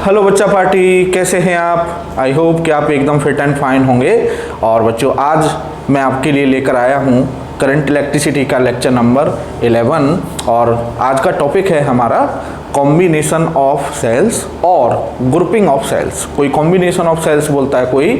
Hello बच्चा party, कैसे हैं आप? आई होप कि आप एकदम फिट एंड फाइन होंगे। और बच्चों, आज मैं आपके लिए लेकर आया हूँ करंट इलेक्ट्रिसिटी का लेक्चर नंबर 11 और आज का टॉपिक है हमारा कॉम्बिनेशन ऑफ सेल्स और ग्रुपिंग ऑफ सेल्स। कोई कॉम्बिनेशन ऑफ सेल्स बोलता है, कोई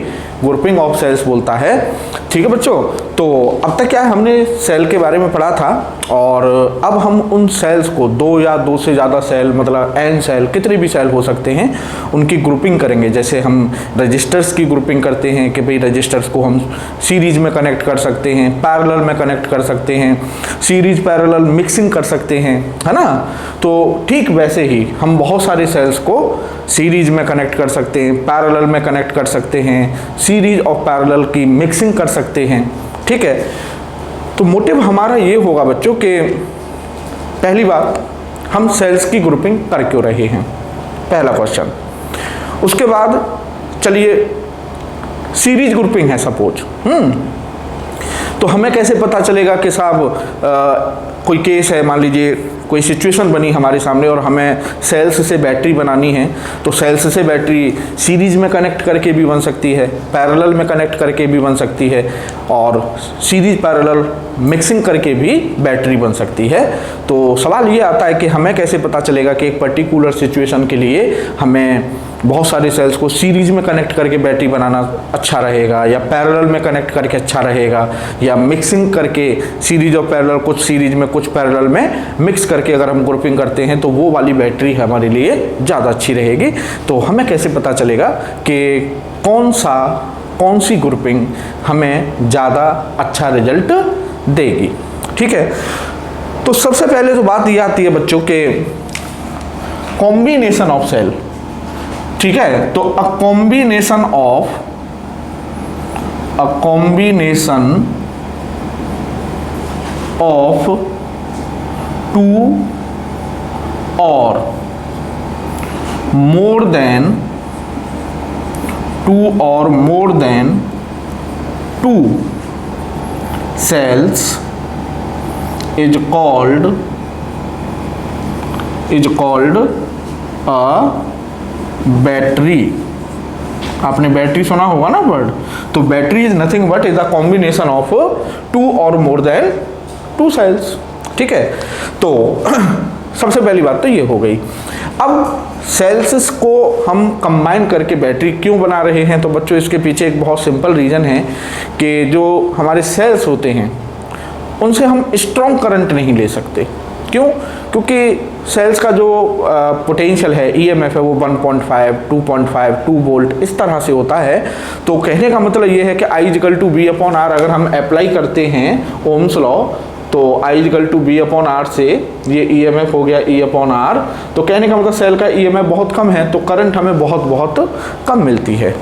ग्रुपिंग ऑफ सेल्स बोलता है। ठीक है बच्चों, तो अब तक क्या है, हमने सेल के बारे में पढ़ा था और अब हम उन सेल्स को दो या दो से ज़्यादा सेल, मतलब एन सेल, कितने भी सेल हो सकते हैं, उनकी ग्रुपिंग करेंगे। जैसे हम रजिस्टर्स की ग्रुपिंग करते हैं कि भाई रजिस्टर्स को हम सीरीज में कनेक्ट कर सकते हैं, पैरेलल में कनेक्ट कर सकते हैं, सीरीज पैरेलल मिक्सिंग कर सकते हैं, है ना। तो ठीक वैसे ही हम बहुत सारे सेल्स को सीरीज में कनेक्ट कर सकते हैं, पैरेलल में कनेक्ट कर सकते हैं, सीरीज और पैरेलल की मिक्सिंग कर सकते हैं। ठीक है, तो मोटिव हमारा ये होगा बच्चों कि पहली बात, हम सेल्स की ग्रुपिंग कर क्यों रहे हैं, पहला क्वेश्चन। उसके बाद चलिए, सीरीज ग्रुपिंग है सपोज, तो हमें कैसे पता चलेगा कि साहब कोई केस है, मान लीजिए कोई सिचुएशन बनी हमारे सामने और हमें सेल्स से बैटरी बनानी है, तो सेल्स से बैटरी सीरीज में कनेक्ट करके भी बन सकती है, पैरेलल में कनेक्ट करके भी बन सकती है और सीरीज पैरेलल मिक्सिंग करके भी बैटरी बन सकती है। तो सवाल ये आता है कि हमें कैसे पता चलेगा कि एक पर्टिकुलर सिचुएशन के लिए हमें बहुत सारे सेल्स को सीरीज में कनेक्ट करके बैटरी बनाना अच्छा रहेगा या पैरेलल में कनेक्ट करके अच्छा रहेगा, या मिक्सिंग करके सीरीज और पैरेलल, कुछ सीरीज में कुछ पैरेलल में मिक्स करके अगर हम ग्रुपिंग करते हैं तो वो वाली बैटरी हमारे लिए ज़्यादा अच्छी रहेगी। तो हमें कैसे पता चलेगा कि कौन सी ग्रुपिंग हमें ज़्यादा अच्छा रिजल्ट देगी। ठीक है, तो सबसे पहले तो बात ये आती है बच्चों के कॉम्बिनेशन ऑफ सेल। ठीक है, तो अ कॉम्बिनेशन ऑफ टू और more than two cells is called a battery. आपने बैटरी सुना होगा ना वर्ड, तो battery is nothing but is a combination of two और मोर देन टू सेल्स। ठीक है, तो सबसे पहली बात तो ये हो गई। अब सेल्स को हम कंबाइन करके बैटरी क्यों बना रहे हैं, तो बच्चों इसके पीछे एक बहुत सिंपल रीज़न है कि जो हमारे सेल्स होते हैं उनसे हम स्ट्रॉन्ग करंट नहीं ले सकते। क्यों? क्योंकि सेल्स का जो पोटेंशियल है, ईएमएफ है, वो 1.5, 2.5, 2 वोल्ट इस तरह से होता है। तो कहने का मतलब ये है कि I=V/R अगर हम अप्लाई करते हैं ओम्स लॉ, तो I=V/R से ये ईएमएफ हो गया E/R। तो कहने का मतलब सेल का ईएमएफ बहुत कम है तो करंट हमें बहुत कम मिलती है।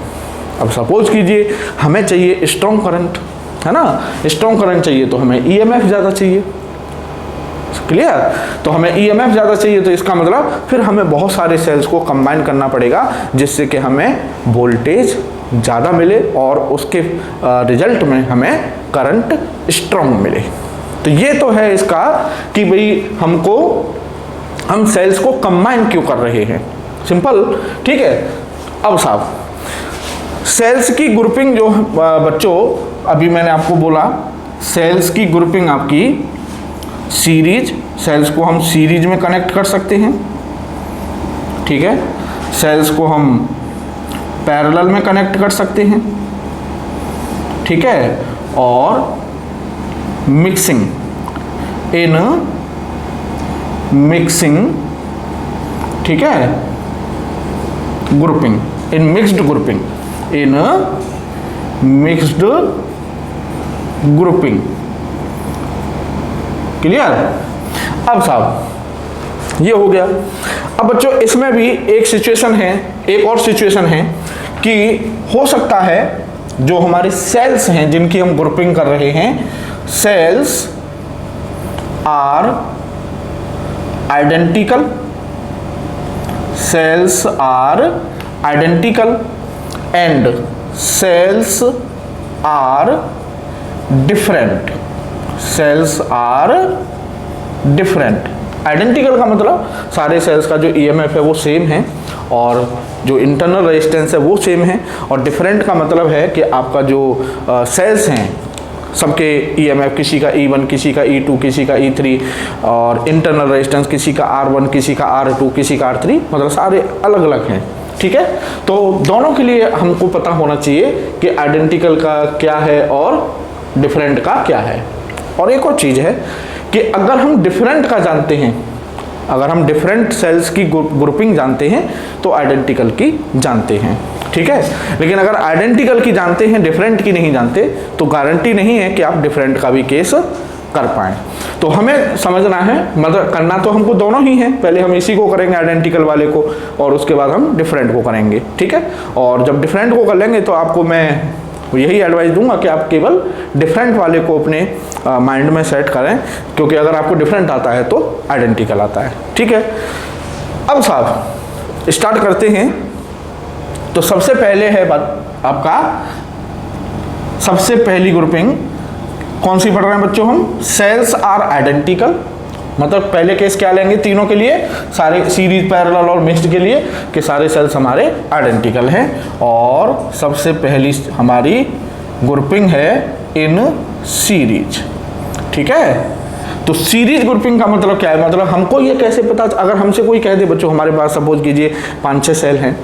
अब सपोज कीजिए हमें चाहिए स्ट्रॉन्ग करंट, है ना, स्ट्रॉन्ग करंट चाहिए तो हमें ईएमएफ ज़्यादा चाहिए। क्लियर? तो हमें ईएमएफ ज़्यादा चाहिए, तो इसका मतलब फिर हमें बहुत सारे सेल्स को कंबाइन करना पड़ेगा जिससे कि हमें वोल्टेज ज़्यादा मिले और उसके रिजल्ट में हमें करंट स्ट्रॉन्ग मिले। तो ये तो है इसका कि भाई हम सेल्स को कंबाइन क्यों कर रहे हैं, सिंपल। ठीक है, अब साहब सेल्स की ग्रुपिंग जो बच्चों अभी मैंने आपको बोला, सेल्स की ग्रुपिंग आपकी सीरीज, सेल्स को हम सीरीज में कनेक्ट कर सकते हैं। ठीक है, सेल्स को हम पैरेलल में कनेक्ट कर सकते हैं। ठीक है, और मिक्सिंग ठीक है, grouping in mixed grouping. Clear? अब साहब ये हो गया। अब बच्चों इसमें भी एक सिचुएशन है, एक और सिचुएशन है कि हो सकता है जो हमारे सेल्स हैं जिनकी हम ग्रुपिंग कर रहे हैं, cells are identical and cells are different. Identical का मतलब सारे सेल्स का जो ईएमएफ है वो सेम है और जो इंटरनल रेजिस्टेंस है वो सेम है। और डिफरेंट का मतलब है कि आपका जो सेल्स हैं सबके EMF, किसी का E1, किसी का E2, किसी का E3, और इंटरनल रेजिस्टेंस किसी का R1, किसी का R2, किसी का R3, मतलब सारे अलग अलग हैं। ठीक है, तो दोनों के लिए हमको पता होना चाहिए कि आइडेंटिकल का क्या है और डिफरेंट का क्या है। और एक और चीज़ है कि अगर हम डिफरेंट का जानते हैं, अगर हम डिफरेंट सेल्स की ग्रुपिंग जानते हैं तो आइडेंटिकल की जानते हैं। ठीक है, लेकिन अगर आइडेंटिकल की जानते हैं, डिफरेंट की नहीं जानते, तो गारंटी नहीं है कि आप डिफरेंट का भी केस कर पाएँ। तो हमें समझना है, मतलब करना तो हमको दोनों ही है, पहले हम इसी को करेंगे आइडेंटिकल वाले को, और उसके बाद हम डिफरेंट को करेंगे। ठीक है, और जब डिफरेंट को कर लेंगे तो आपको मैं यही एडवाइस दूंगा कि आप केवल डिफरेंट वाले को अपने माइंड में सेट करें, क्योंकि अगर आपको डिफरेंट आता है तो आइडेंटिकल आता है। ठीक है, अब साहब स्टार्ट करते हैं। तो सबसे पहले है आपका, सबसे पहली ग्रुपिंग कौन सी पढ़ रहे हैं बच्चों हम? Cells are identical. मतलब पहले केस क्या लेंगे तीनों के लिए, सारे सीरीज, पैरेलल और मिक्स्ड के लिए, कि सारे सेल्स हमारे आइडेंटिकल हैं। और सबसे पहली हमारी ग्रुपिंग है इन सीरीज। ठीक है, तो सीरीज ग्रुपिंग का मतलब क्या है? मतलब हमको ये कैसे पता, अगर हमसे कोई कह दे बच्चों, हमारे पास सपोज कीजिए 5-6 सेल हैं,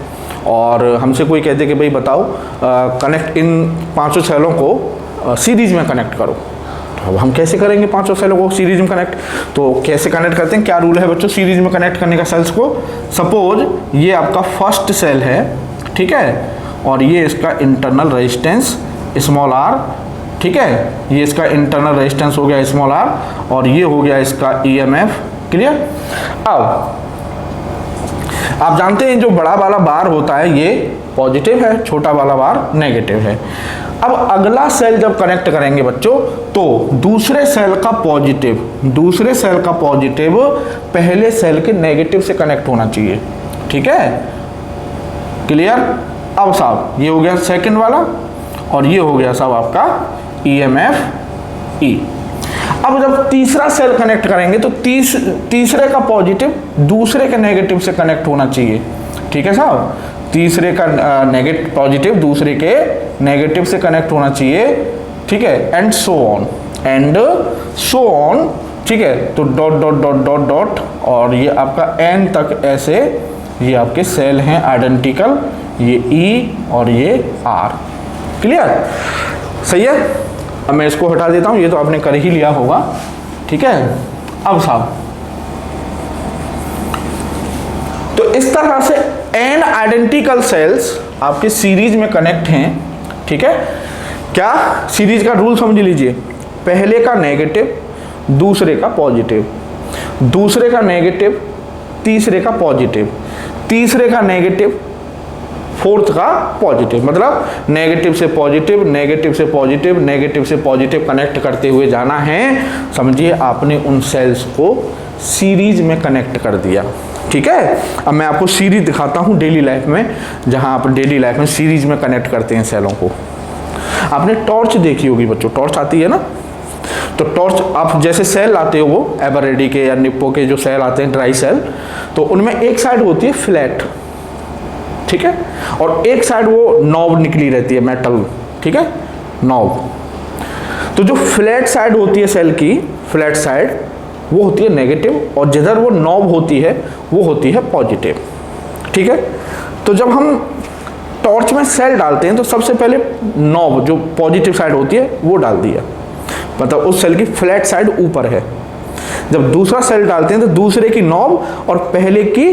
और हमसे कोई कह दे कि भाई बताओ कनेक्ट इन 5 सेलों को सीरीज में कनेक्ट करो, अब हम कैसे करेंगे 5 सेलों को सीरीज में कनेक्ट? तो कैसे कनेक्ट करते हैं, क्या रूल है बच्चों सीरीज में कनेक्ट करने का सेल्स को? सपोज ये आपका फर्स्ट सेल है, ठीक है, और ये इसका इंटरनल रेजिस्टेंस स्मॉल r, ठीक है, ये इसका इंटरनल रेजिस्टेंस हो गया स्मॉल r, और ये हो गया इसका EMF। क्लियर? अब आप जानते हैं जो बड़ा वाला बार होता है ये पॉजिटिव है, छोटा वाला बार नेगेटिव है। अब अगला सेल जब कनेक्ट करेंगे बच्चों, तो दूसरे सेल का पॉजिटिव पहले सेल के नेगेटिव से कनेक्ट होना चाहिए। ठीक है, क्लियर? अब साहब ये हो गया सेकंड वाला, और ये हो गया साहब आपका EMF E। अब जब तीसरा सेल कनेक्ट करेंगे तो तीसरे का पॉजिटिव दूसरे के नेगेटिव से कनेक्ट होना चाहिए। ठीक है साहब, तीसरे का पॉजिटिव दूसरे के नेगेटिव से कनेक्ट होना चाहिए। ठीक है, एंड सो ऑन। ठीक है, तो dot dot dot dot dot, और ये आपका n तक ऐसे ये आपके सेल हैं आइडेंटिकल, ये E और ये R। क्लियर? सही है, अब मैं इसको हटा देता हूं, ये तो आपने कर ही लिया होगा। ठीक है, अब साहब तो इस तरह से n आइडेंटिकल सेल्स आपके सीरीज में कनेक्ट हैं। ठीक है, क्या सीरीज का रूल समझ लीजिए, पहले का नेगेटिव दूसरे का पॉजिटिव, दूसरे का नेगेटिव तीसरे का पॉजिटिव, तीसरे का नेगेटिव फोर्थ का पॉजिटिव, मतलब नेगेटिव से पॉजिटिव, नेगेटिव से पॉजिटिव, नेगेटिव से पॉजिटिव कनेक्ट करते हुए जाना है। समझिए आपने उन सेल्स को सीरीज में कनेक्ट कर दिया। ठीक है, अब मैं आपको सीरीज दिखाता हूं डेली लाइफ में, जहां आप डेली लाइफ में सीरीज में कनेक्ट करते हैं सेलों को। आपने टॉर्च देखी होगी बच्चों, टॉर्च आती है ना, तो टॉर्च आप जैसे सेल आते हो वो एवरेडी के या निप्पो के जो सेल आते हैं ड्राई सेल, तो उनमें एक साइड होती है फ्लैट, ठीक है, और एक साइड वो नॉब निकली रहती है मेटल। ठीक है, नॉब। तो जो फ्लैट साइड होती है सेल की, फ्लैट साइड वो होती है नेगेटिव, और जिधर वो नॉब होती है वो होती है पॉजिटिव। ठीक है, तो जब हम टॉर्च में सेल डालते हैं तो सबसे पहले नॉब जो पॉजिटिव साइड होती है वो डाल दिया, मतलब उस सेल की फ्लैट साइड ऊपर है। जब दूसरा सेल डालते हैं तो दूसरे की नॉब और पहले की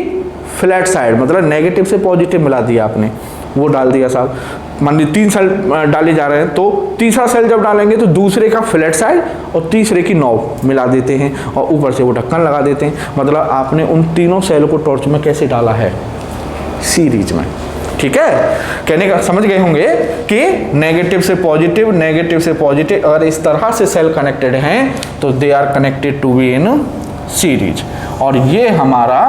फ्लैट साइड, मतलब नेगेटिव से पॉजिटिव मिला दिया आपने, वो डाल दिया साहब। मान लीजिए 3 सेल डाले जा रहे हैं, तो तीसरा सेल जब डालेंगे तो दूसरे का फ्लैट साइड और तीसरे की नॉब मिला देते हैं, और ऊपर से वो ढक्कन लगा देते हैं। मतलब आपने उन तीनों सेल को टॉर्च में कैसे डाला है? सीरीज में। ठीक है, कहने का समझ गए होंगे कि नेगेटिव से पॉजिटिव, नेगेटिव से पॉजिटिव, अगर इस तरह से सेल कनेक्टेड हैं तो they are connected to be in series. और ये हमारा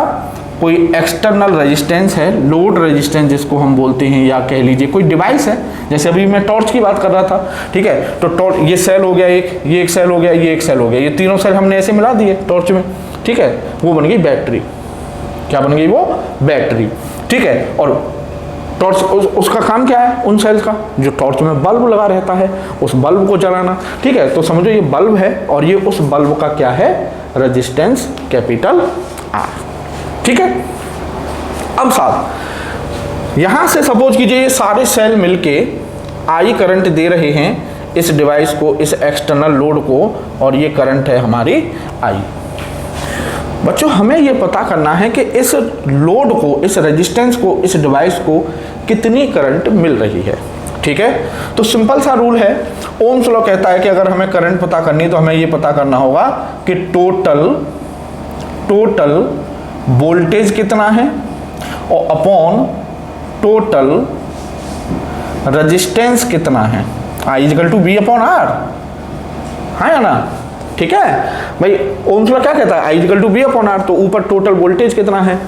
कोई एक्सटर्नल रेजिस्टेंस है, लोड रेजिस्टेंस जिसको हम बोलते हैं, या कह लीजिए कोई डिवाइस है, जैसे अभी मैं टॉर्च की बात कर रहा था। ठीक है, तो टॉर्च ये सेल हो गया एक, ये एक सेल हो गया, ये एक सेल हो गया, ये तीनों सेल हमने ऐसे मिला दिए टॉर्च में। ठीक है, वो बन गई बैटरी। क्या बन गई वो? बैटरी। ठीक है। और टॉर्च उसका काम क्या है उन सेल्स का, जो टॉर्च में बल्ब लगा रहता है उस बल्ब को जलाना, ठीक है। तो समझो ये बल्ब है और ये उस बल्ब का क्या है, रेजिस्टेंस कैपिटल आर, ठीक है। अब साहब यहां से सपोज कीजिए ये सारे सेल मिलके आई करंट दे रहे हैं इस डिवाइस को, इस एक्सटर्नल लोड को, और ये करंट है हमारी आई। बच्चों हमें ये पता करना है कि इस लोड को, इस रेजिस्टेंस को, इस डिवाइस को कितनी करंट मिल रही है, ठीक है। तो सिंपल सा रूल है, ओम्स लॉ कहता है कि अगर हमें करंट पता करनी है तो हमें ये पता करना होगा कि टोटल वोल्टेज कितना है और अपॉन टोटल रेजिस्टेंस कितना है, I equal to B upon R, हाँ या ना, ठीक है भाई। ओम्स लॉ क्या कहता है, I equal to B upon R, तो ऊपर टोटल वोल्टेज कितना है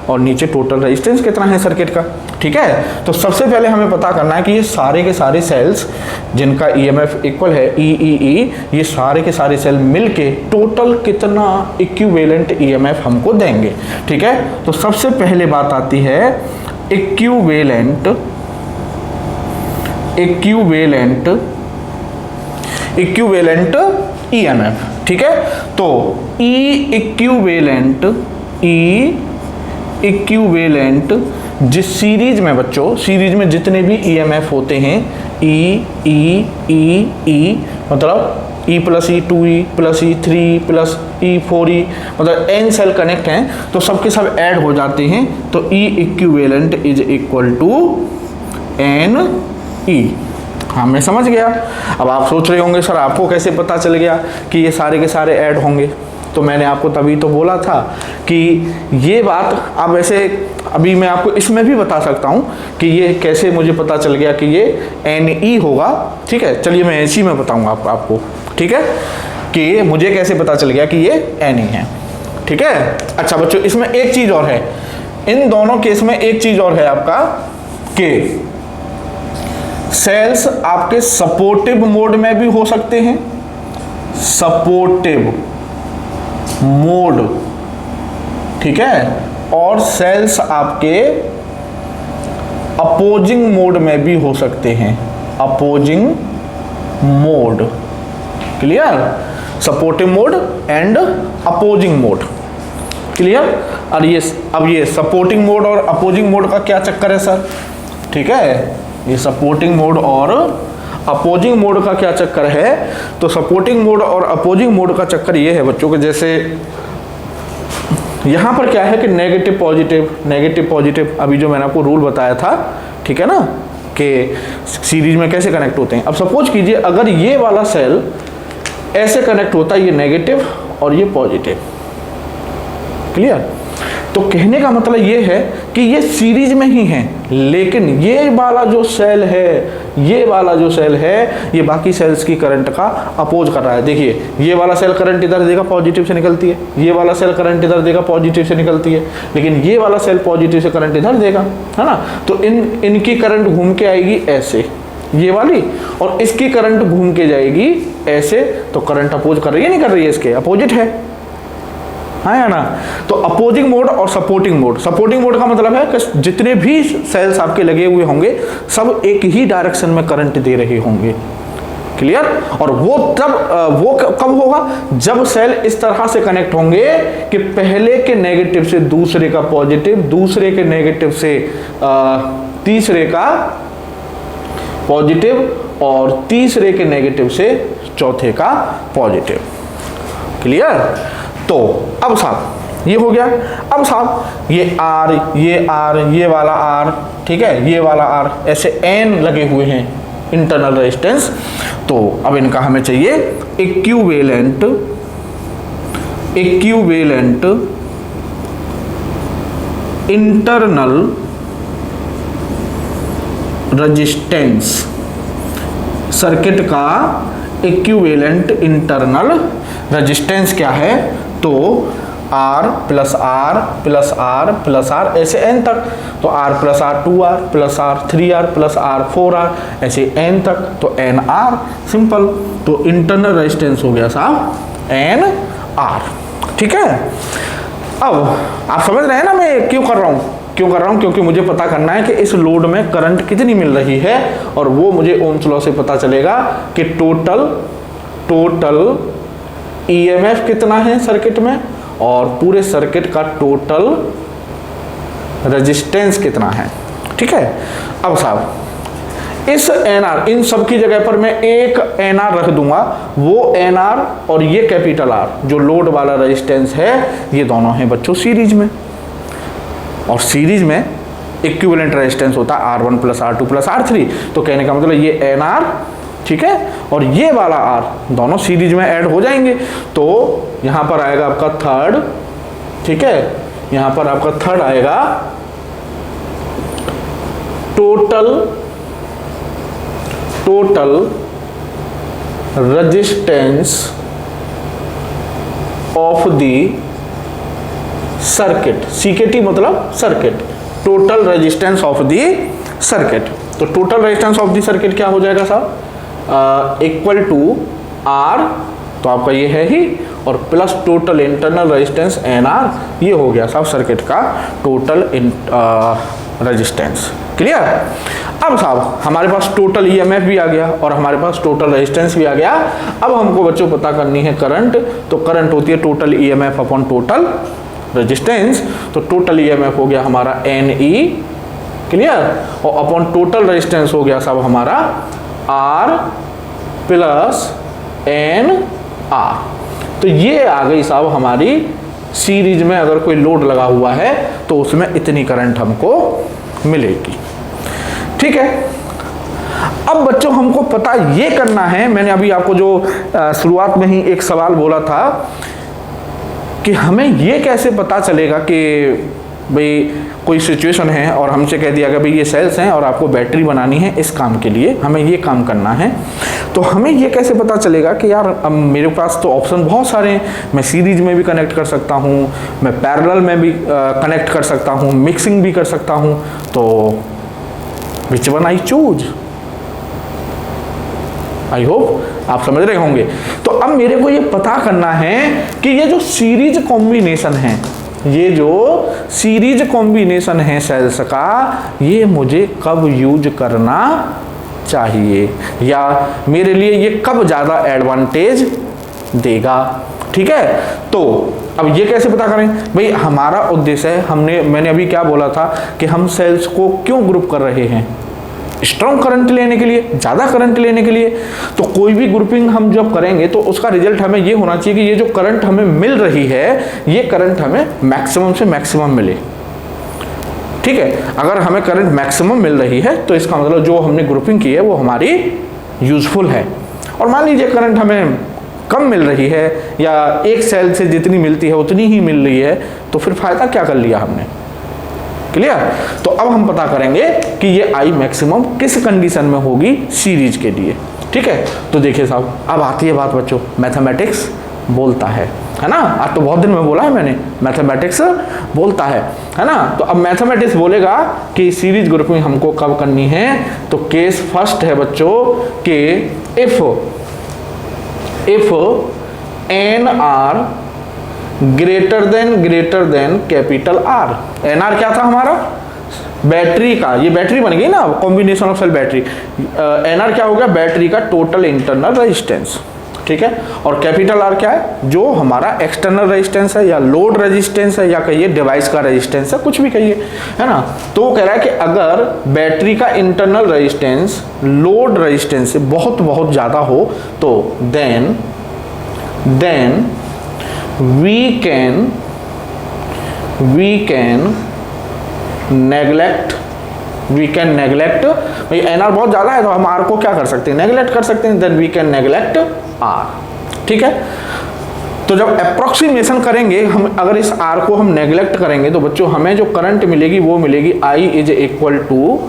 और नीचे टोटल रेजिस्टेंस कितना है सर्किट का, ठीक है। तो सबसे पहले हमें पता करना है कि ये सारे के सारे सेल्स जिनका ईएमएफ इक्वल है ई, ये सारे के सारे सेल मिलके टोटल कितना इक्विवेलेंट ईएमएफ हमको देंगे, ठीक है। तो सबसे पहले बात आती है इक्विवेलेंट ईएमएफ, ठीक है। तो ई इक्विवेलेंट जिस सीरीज में बच्चों, सीरीज में जितने भी ईएमएफ होते हैं ई मतलब E प्लस ई 2E प्लस ई 3 प्लस ई 4E, मतलब n सेल कनेक्ट हैं तो सबके सब ऐड हो जाते हैं, तो E equivalent is equal to N E. हाँ मैं समझ गया। अब आप सोच रहे होंगे सर आपको कैसे पता चल गया कि ये सारे के सारे ऐड होंगे, तो मैंने आपको तभी तो बोला था कि ये बात अब ऐसे, अभी मैं आपको इसमें भी बता सकता हूँ कि ये कैसे मुझे पता चल गया कि ये NE होगा, ठीक है। चलिए मैं इसी में बताऊँगा आपको, ठीक है, कि मुझे कैसे पता चल गया कि ये NE है, ठीक है। अच्छा बच्चों इसमें एक चीज़ और है, इन दोनों केस में एक चीज़ और है आपका कि सेल्स आपके सपोर्टिव मोड में भी हो सकते हैं, सपोर्टिव मोड, ठीक है, और सेल्स आपके अपोजिंग मोड में भी हो सकते हैं, opposing mode, clear, supportive mode and opposing mode, clear. और ये अब ये सपोर्टिंग मोड और अपोजिंग मोड का क्या चक्कर है सर, ठीक है, ये सपोर्टिंग मोड और अपोजिंग मोड का क्या चक्कर है, तो सपोर्टिंग मोड और अपोजिंग मोड का चक्कर ये है बच्चों के, जैसे यहाँ पर क्या है कि नेगेटिव पॉजिटिव, अभी जो मैंने आपको रूल बताया था, ठीक है ना, कि सीरीज में कैसे कनेक्ट होते हैं। अब सपोज कीजिए अगर ये वाला सेल ऐसे कनेक्ट होता है, ये नेगेटिव और ये पॉजिटिव, क्लियर। तो कहने का मतलब ये है कि ये सीरीज में ही है, लेकिन ये वाला जो सेल है ये बाकी सेल्स की करंट का अपोज कर रहा है। देखिए ये वाला सेल करंट इधर देगा पॉजिटिव से निकलती है, ये वाला सेल करंट इधर देगा पॉजिटिव से निकलती है, लेकिन ये वाला सेल पॉजिटिव से करंट इधर देगा, है ना। तो इनकी करंट घूम के आएगी ऐसे, ये वाली, और इसकी करंट घूम के जाएगी ऐसे, तो करंट अपोज कर रही है, नहीं कर रही है, इसके अपोजिट है, हाँ या ना। तो अपोजिंग मोड और सपोर्टिंग मोड का मतलब है कि जितने भी सेल्स आपके लगे हुए होंगे सब एक ही डायरेक्शन में करंट दे रहे होंगे, क्लियर। और वो कब होगा, जब सेल इस तरह से कनेक्ट होंगे कि पहले के नेगेटिव से दूसरे का पॉजिटिव, दूसरे के नेगेटिव से तीसरे का पॉजिटिव, और तीसरे के नेगेटिव से चौथे का पॉजिटिव, क्लियर। तो अब साहब ये हो गया। अब साहब ये आर, ये वाला आर, ठीक है, ये वाला आर, ऐसे एन लगे हुए हैं इंटरनल रेजिस्टेंस। तो अब इनका हमें चाहिए इक्विवेलेंट इंटरनल रेजिस्टेंस, सर्किट का इक्विवेलेंट इंटरनल रेजिस्टेंस क्या है, तो R plus R plus R plus R, ऐसे n तक, तो R plus R 2R plus R 3R plus R 4R, ऐसे n तक, तो NR, सिंपल। तो इंटरनल रेजिस्टेंस हो गया साहब NR, ठीक है। अब आप समझ रहे हैं ना मैं क्यों कर रहा हूँ, क्यों कर रहा हूँ? क्योंकि मुझे पता करना है कि इस लोड में करंट कितनी मिल रही है, और वो मुझे ओम्स लॉ से पता चलेगा कि टोटल ईएमएफ कितना है सर्किट में, और पूरे सर्किट का टोटल रेजिस्टेंस कितना है। ठीक है, अब साहब इस एनआर, इन सब की जगह पर मैं एक एनआर रख दूंगा, वो एनआर और ये कैपिटल आर जो लोड वाला रेजिस्टेंस है, ये दोनों हैं बच्चों सीरीज में, और सीरीज में इक्विवेलेंट रेजिस्टेंस होता है R1 plus R2 plus R3। तो कहने का मतलब ये एनआर, ठीक है, और ये वाला आर दोनों सीरीज में ऐड हो जाएंगे, तो यहां पर आएगा आपका थर्ड, ठीक है, यहां पर आपका थर्ड आएगा total resistance of the circuit, CKT मतलब circuit, total resistance of the circuit. तो total resistance of the circuit क्या हो जाएगा साहब, इक्वल टू आर, तो आपका ये है ही, और plus total internal resistance N R, ये हो गया साहब सर्किट का टोटल रेजिस्टेंस। क्लियर? अब साहब हमारे पास टोटल ईएमएफ भी आ गया और हमारे पास टोटल रेजिस्टेंस भी आ गया। अब हमको बच्चों पता करनी है करंट, तो करंट होती है total EMF upon total resistance. तो टोटल ईएमएफ हो गया हमारा एन ई, क्लियर, और अपॉन टोटल रेजिस्टेंस हो गया साहब हमारा आर प्लस एन आर। तो ये आ गई साहब हमारी सीरीज में अगर कोई लोड लगा हुआ है तो उसमें इतनी करंट हमको मिलेगी। ठीक है, अब बच्चों हमको पता ये करना है, मैंने अभी आपको जो शुरुआत में ही एक सवाल बोला था कि हमें ये कैसे पता चलेगा कि भाई कोई सिचुएशन है और हमसे कह दिया गया भाई ये सेल्स हैं और आपको बैटरी बनानी है इस काम के लिए, हमें ये काम करना है। तो हमें ये कैसे पता चलेगा कि यार अब मेरे पास तो ऑप्शन बहुत सारे हैं, मैं सीरीज में भी कनेक्ट कर सकता हूँ, मैं पैरेलल में भी कनेक्ट कर सकता हूँ, मिक्सिंग भी कर सकता हूँ, तो which one I choose? I hope आप समझ रहे होंगे। तो अब मेरे को ये पता करना है कि ये जो सीरीज कॉम्बिनेशन है, ये जो सीरीज कॉम्बिनेशन है सेल्स का, ये मुझे कब यूज करना चाहिए, या मेरे लिए ये कब ज़्यादा एडवांटेज देगा। ठीक है, तो अब ये कैसे पता करें भाई? हमारा उद्देश्य है, मैंने अभी क्या बोला था कि हम सेल्स को क्यों ग्रुप कर रहे हैं? स्ट्रॉन्ग करंट लेने के लिए, ज़्यादा करंट लेने के लिए। तो कोई भी ग्रुपिंग हम जब करेंगे तो उसका रिजल्ट हमें ये होना चाहिए कि ये जो करंट हमें मिल रही है, ये करंट हमें मैक्सिमम से मैक्सिमम मिले। ठीक है, अगर हमें करंट मैक्सिमम मिल रही है तो इसका मतलब जो हमने ग्रुपिंग की है वो हमारी यूजफुल है। और मान लीजिए करंट हमें कम मिल रही है या एक सेल से जितनी मिलती है उतनी ही मिल रही है, तो फिर फायदा क्या कर लिया हमने। क्लियर? तो अब हम पता करेंगे कि ये आई मैक्सिमम किस कंडीशन में होगी सीरीज के लिए। ठीक है, तो देखिए साहब अब आती है बात बच्चों, मैथमेटिक्स बोलता है ना। आज तो बहुत दिन में बोला है मैंने, मैथमेटिक्स बोलता है ना। तो अब मैथमेटिक्स बोलेगा कि सीरीज ग्रुपिंग हमको कब करनी है। तो केस फर्स्ट है बच्चों कि if N R greater than capital R. N R क्या था हमारा? बैटरी का, ये बैटरी बन गई ना, combination of cell battery. N R क्या हो गया? बैटरी का टोटल इंटरनल रेजिस्टेंस। ठीक है, और कैपिटल आर क्या है? जो हमारा एक्सटर्नल रेजिस्टेंस है या लोड रेजिस्टेंस है या कहिए डिवाइस का रेजिस्टेंस है, कुछ भी कहिए, है ना। तो वो कह रहा है कि अगर बैटरी का इंटरनल रेजिस्टेंस लोड रेजिस्टेंस से बहुत बहुत ज़्यादा हो तो देन we can neglect भाई एन आर बहुत ज़्यादा है तो हम आर को क्या कर सकते हैं? नेगलेक्ट कर सकते हैं। Then we can neglect R. ठीक है, तो जब अप्रोक्सीमेशन करेंगे हम, अगर इस आर को हम नेगलेक्ट करेंगे तो बच्चों हमें जो करंट मिलेगी वो मिलेगी I is equal to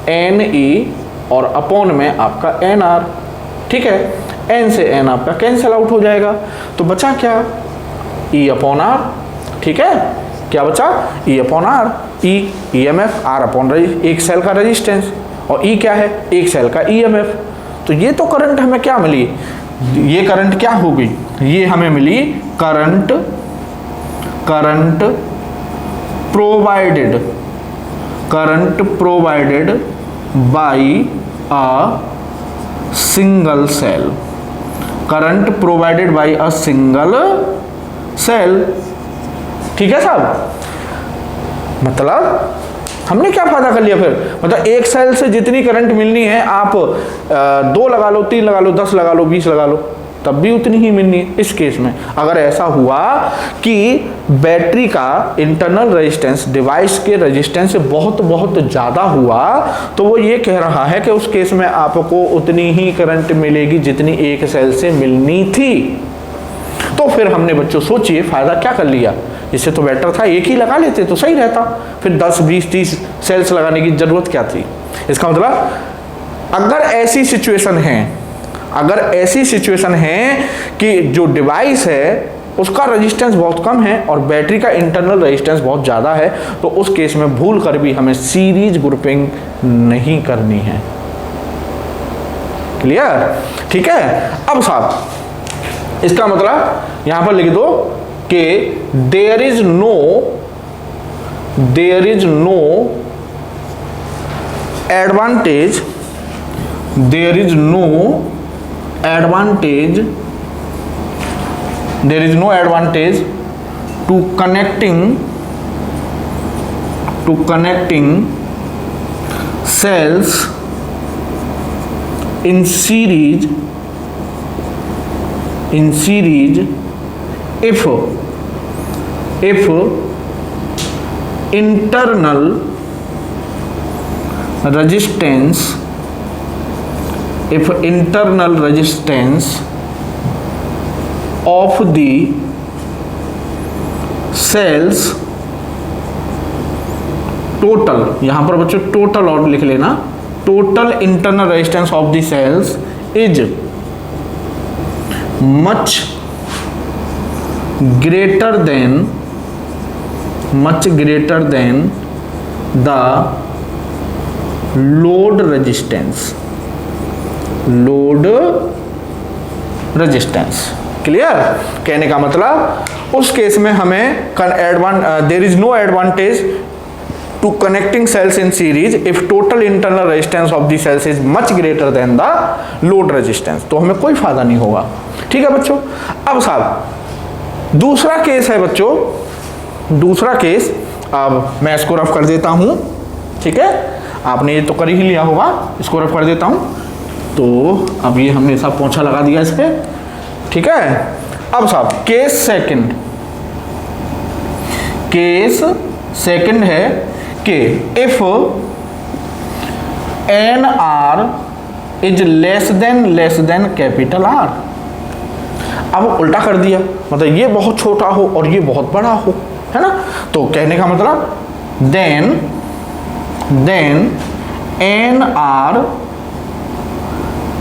N E और अपॉन में आपका एन आर। ठीक है, एन से एन आपका कैंसिल आउट हो जाएगा, तो बचा क्या? E upon R. ठीक है, क्या बचा? E upon R. E EMF, R upon एक सेल का रेजिस्टेंस, और ई क्या है? एक सेल का ईएमएफ। तो ये तो करंट हमें क्या मिली? ये करंट क्या हो गई? ये हमें मिली current provided current provided by a single cell, current provided by a single cell. ठीक है साहब, मतलब हमने क्या फायदा कर लिया फिर, मतलब एक सेल से जितनी करंट मिलनी है आप 2 लगा लो, 3 लगा लो, 10 लगा लो, 20 लगा लो, तब भी उतनी ही मिलनी है। इस केस में अगर ऐसा हुआ कि बैटरी का इंटरनल रेजिस्टेंस डिवाइस के रेजिस्टेंस से बहुत बहुत ज़्यादा हुआ, तो वो ये कह रहा है कि उस केस में आपको उतनी ही करंट मिलेगी जितनी एक सेल से मिलनी थी। तो फिर हमने बच्चों सोचिए फ़ायदा क्या कर लिया, इससे तो बेटर था एक ही लगा लेते तो सही रहता, फिर 10, 20, 30 सेल्स लगाने की ज़रूरत क्या थी। इसका मतलब अगर ऐसी सिचुएशन है कि जो डिवाइस है उसका रेजिस्टेंस बहुत कम है और बैटरी का इंटरनल रेजिस्टेंस बहुत ज़्यादा है, तो उस केस में भूल कर भी हमें सीरीज ग्रुपिंग नहीं करनी है। क्लियर? ठीक है। अब साहब इसका मतलब यहां पर लिख दो कि there is no advantage, there is no advantage to connecting cells in series if internal resistance of the cells total, यहां पर बच्चों टोटल और लिख लेना, total internal resistance of the cells is much greater than the load resistance. Clear? कहने का मतलब उस केस में हमें there is no advantage to connecting cells in series if total internal resistance of the cells is much greater than the load resistance, तो हमें कोई फायदा नहीं होगा। ठीक है बच्चों। अब साहब दूसरा केस है बच्चों, दूसरा केस, अब मैं इसको रफ कर देता हूं। ठीक है, आपने ये तो कर ही लिया होगा, इसको रफ कर देता हूं। तो अब ये हमने सब पोंछा लगा दिया इस पे। ठीक है। अब साहब केस सेकंड है कि if N R is less than capital R. अब उल्टा कर दिया, मतलब ये बहुत छोटा हो और ये बहुत बड़ा हो, है ना। तो कहने का मतलब then N R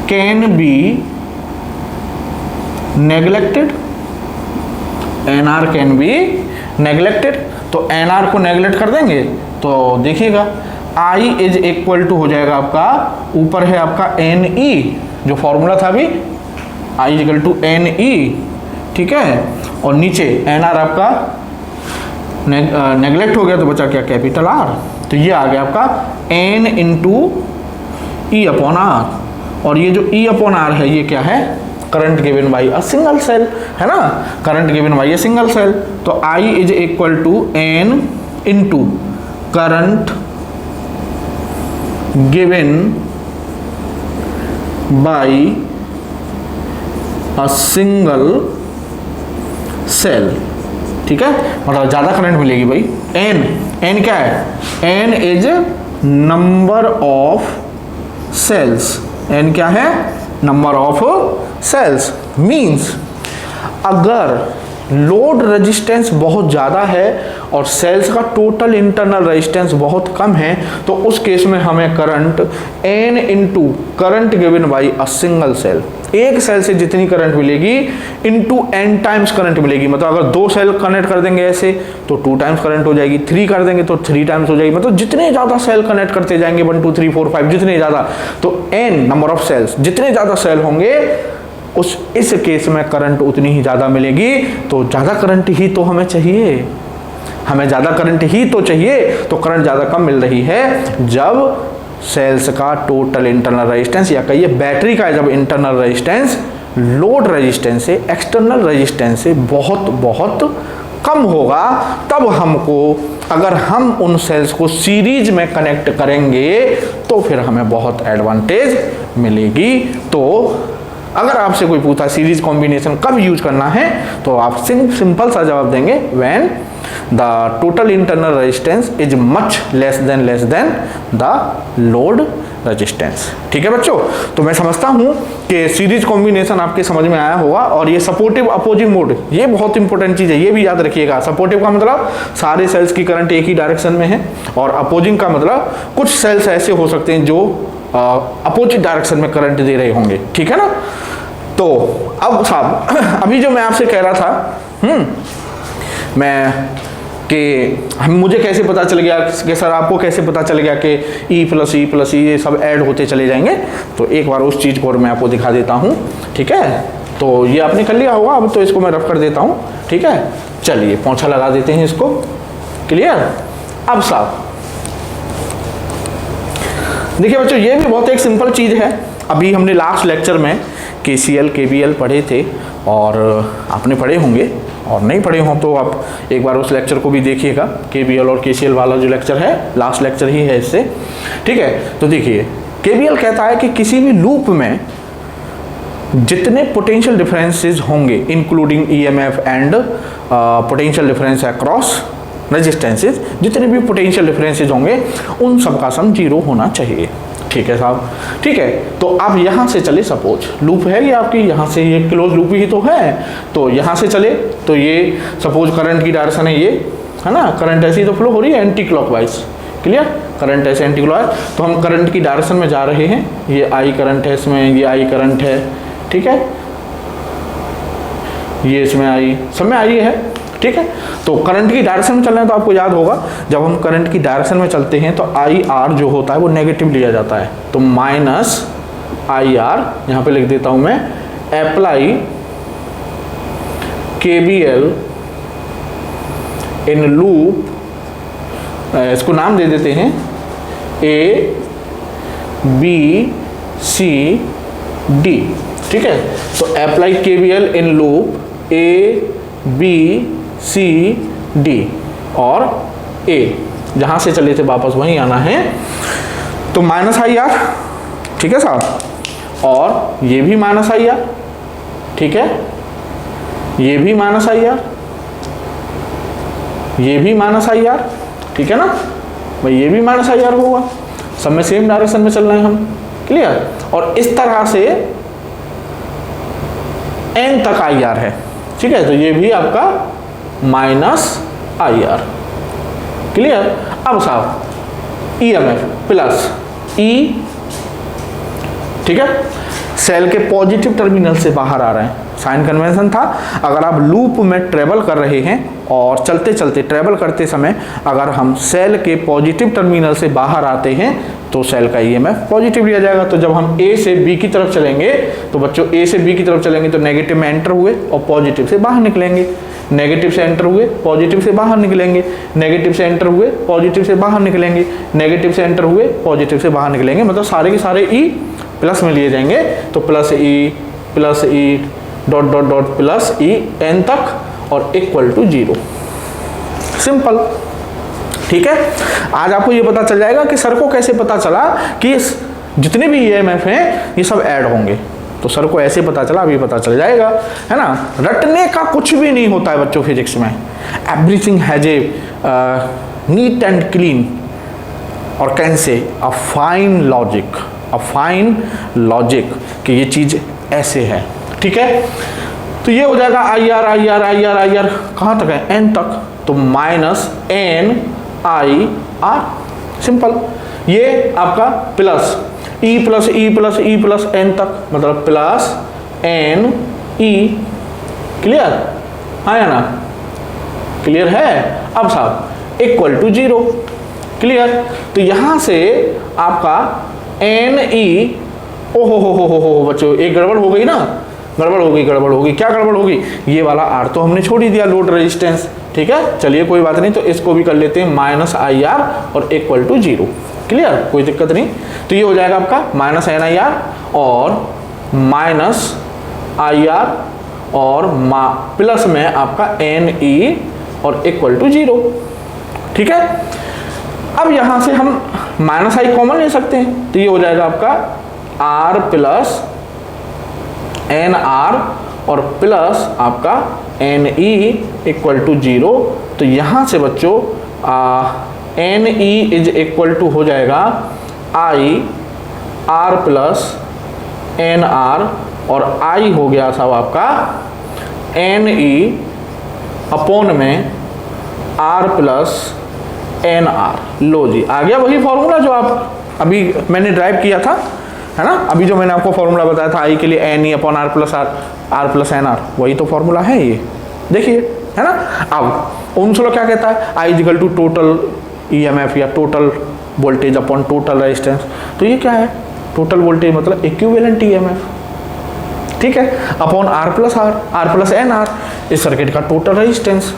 can be neglected, NR can be neglected. तो एनआर को नेग्लेक्ट कर देंगे तो देखिएगा आई इज इक्वल टू हो जाएगा आपका, ऊपर है आपका एन ई, जो फॉर्मूला था अभी, I is equal to N E. ठीक है, और नीचे एनआर आपका नेग्लेक्ट हो गया तो बचा क्या, कैपिटल आर। तो ये आ गया आपका N into E upon R, और ये जो ई अपॉन आर है ये क्या है, current given by a single cell, है ना, current given by a single cell. तो I is equal to N into current given by a single cell. ठीक है, मतलब ज़्यादा करंट मिलेगी भाई। एन क्या है, N is number of cells, N क्या है, नंबर ऑफ सेल्स। मीन्स अगर लोड रेजिस्टेंस बहुत ज़्यादा है और सेल्स का टोटल इंटरनल रेजिस्टेंस बहुत कम है, तो उस केस में हमें current N into current given by a single cell, एक सेल से जितनी करंट मिलेगी इंटू एन टाइम्स करंट मिलेगी। मतलब अगर 2 सेल कनेक्ट कर देंगे ऐसे तो 2 टाइम्स करंट हो जाएगी, 3 कर देंगे तो 3 टाइम्स हो जाएगी। मतलब जितने ज़्यादा सेल कनेक्ट करते जाएंगे 1 2 3 4 5 जितने ज़्यादा, तो एन नंबर ऑफ सेल्स, जितने ज़्यादा सेल होंगे इस केस में करंट उतनी ही ज़्यादा मिलेगी। तो ज़्यादा करंट ही तो हमें चाहिए, हमें ज़्यादा करंट ही तो चाहिए, तो करंट ज़्यादा कम मिल रही है जब सेल्स का टोटल इंटरनल रेजिस्टेंस या कहिए बैटरी का जब इंटरनल रेजिस्टेंस लोड रेजिस्टेंस से, एक्सटर्नल रेजिस्टेंस से बहुत बहुत कम होगा। तब हमको, अगर हम उन सेल्स को सीरीज में कनेक्ट करेंगे तो फिर हमें बहुत एडवांटेज मिलेगी। तो अगर आपसे कोई पूछा सीरीज कॉम्बिनेशन कब यूज करना है, तो आप सिंपल सा जवाब देंगे when the total internal resistance is much less than the load resistance. ठीक है बच्चों, तो मैं समझता हूं कि सीरीज कॉम्बिनेशन आपके समझ में आया होगा। और ये सपोर्टिव अपोजिंग मोड, ये बहुत इंपॉर्टेंट चीज है, ये भी याद रखिएगा। सपोर्टिव का मतलब सारे सेल्स की करंट एक ही डायरेक्शन में है, और अपोजिंग का मतलब कुछ सेल्स ऐसे हो सकते हैं जो अपोजिट डायरेक्शन में करंट दे रहे होंगे। ठीक है ना। तो अब साहब अभी जो मैं आपसे कह रहा था मुझे कैसे पता चल गया कि सर आपको कैसे पता चल गया कि E प्लस ये सब ऐड होते चले जाएंगे, तो एक बार उस चीज़ को और मैं आपको दिखा देता हूँ। ठीक है, तो ये आपने कर लिया होगा, अब तो इसको मैं रफ कर देता हूँ। ठीक है, चलिए पोंछा लगा देते हैं इसको। क्लियर। अब साहब देखिए बच्चों, ये भी बहुत एक सिंपल चीज़ है। अभी हमने लास्ट लेक्चर में KCL KVL पढ़े थे, और आपने पढ़े होंगे, और नहीं पढ़े हों तो आप एक बार उस लेक्चर को भी देखिएगा। KVL और KCL वाला जो लेक्चर है, लास्ट लेक्चर ही है इससे। ठीक है, तो देखिए KVL कहता है कि किसी भी लूप में जितने पोटेंशियल डिफरेंसेस होंगे including EMF and potential difference across resistances, जितने भी पोटेंशियल डिफरेंसेस होंगे उन सब का सम 0 होना चाहिए। ठीक है साहब। ठीक है, तो आप यहाँ से चले, सपोज लूप है ये आपकी, यहाँ से ये क्लोज लूप ही तो है, तो यहाँ से चले तो ये सपोज करंट की डायरेक्शन है, ये है ना, करंट ऐसी तो फ्लो हो रही है एंटी क्लॉकवाइज। क्लियर, करंट ऐसे एंटी क्लॉकवाइज, तो हम करंट की डायरेक्शन में जा रहे हैं। ये I करंट है इसमें, ये I करंट है। ठीक है, ये इसमें I, सब में I है। ठीक है, तो करंट की डायरेक्शन में चल रहे हैं, तो आपको याद होगा जब हम करंट की डायरेक्शन में चलते हैं तो IR जो होता है वो नेगेटिव लिया जाता है, तो माइनस IR यहाँ पे लिख देता हूं मैं, अप्लाई KVL इन लूप, इसको नाम दे देते हैं A B C D। ठीक है, तो apply KVL in loop A B C D और A, जहां से चले थे वापस वहीं आना है, तो माइनस IR। ठीक है साहब, और ये भी माइनस IR। ठीक है, ये भी माइनस IR, ये भी माइनस IR। ठीक है ना भाई, ये भी माइनस IR होगा, सब में सेम डायरेक्शन में चल रहे हैं हम। क्लियर, और इस तरह से N तक IR है। ठीक है, तो ये भी आपका माइनस IR। क्लियर। अब साहब EMF प्लस E, ठीक है, सेल के पॉजिटिव टर्मिनल से बाहर आ रहे हैं। साइन कन्वेंशन था, अगर आप लूप में ट्रेवल कर रहे हैं और चलते चलते ट्रेवल करते समय अगर हम सेल के पॉजिटिव टर्मिनल से बाहर आते हैं तो सेल का EMF पॉजिटिव लिया जाएगा। तो जब हम A से B की तरफ चलेंगे तो बच्चों A से B की तरफ चलेंगे तो नेगेटिव में एंटर हुए और पॉजिटिव से बाहर निकलेंगे, नेगेटिव से एंटर हुए पॉजिटिव से बाहर निकलेंगे, नेगेटिव से एंटर हुए पॉजिटिव से बाहर निकलेंगे, नेगेटिव से एंटर हुए पॉजिटिव से बाहर निकलेंगे, मतलब सारे के सारे E प्लस में लिए जाएंगे। तो plus E dot dot dot plus E N तक और इक्वल टू 0। सिंपल। ठीक है, आज आपको ये पता चल जाएगा कि सर को कैसे पता चला कि जितने भी EMF हैं ये सब ऐड होंगे। तो सर को ऐसे पता चला, अभी पता चल जाएगा, है ना। रटने का कुछ भी नहीं होता है बच्चों फिजिक्स में। Everything has a neat and clean और can say a fine logic कि ये चीज ऐसे है। ठीक है, तो ये हो जाएगा IR कहाँ तक है, N तक, तो माइनस NIR। सिंपल। ये आपका प्लस E प्लस N तक, मतलब प्लस NE। क्लियर, हाँ या ना, क्लियर है। अब साहब इक्वल टू 0। क्लियर, तो यहां से आपका NE, ओहो हो बच्चों एक गड़बड़ हो गई ना, गड़बड़ होगी, गड़बड़ होगी, क्या गड़बड़ होगी, ये वाला आर तो हमने छोड़ ही दिया, लोड रेजिस्टेंस, ठीक है। चलिए कोई बात नहीं, तो इसको भी कर लेते हैं माइनस आई आर और इक्वल टू 0, क्लियर, कोई दिक्कत नहीं। तो ये हो जाएगा आपका माइनस एन आई आर और माइनस आई आर और प्लस में आपका एन ई और इक्वल टू 0, ठीक है। अब यहां से हम माइनस आई कॉमन ले सकते हैं, तो ये हो जाएगा आपका आर प्लस एन आर और प्लस आपका एन ई इक्वल टू 0। तो यहां से बच्चों N E is equal to हो जाएगा I R plus N R और आई हो गया सब आपका एन ई अपॉन में आर प्लस एन आर। लो जी, आ गया वही फॉर्मूला जो आप अभी मैंने ड्राइव किया था, है ना। अभी जो मैंने आपको फॉर्मूला बताया था आई के लिए N E upon R plus N R, वही तो फॉर्मूला है ये, देखिए, है ना। अब ओम्स लॉ क्या कहता है, I equal to total EMF या total voltage upon total resistance. तो ये क्या है, टोटल वोल्टेज मतलब इक्विवेलेंट ईएमएफ, ठीक है, upon R plus N R, इस सर्किट का टोटल रेजिस्टेंस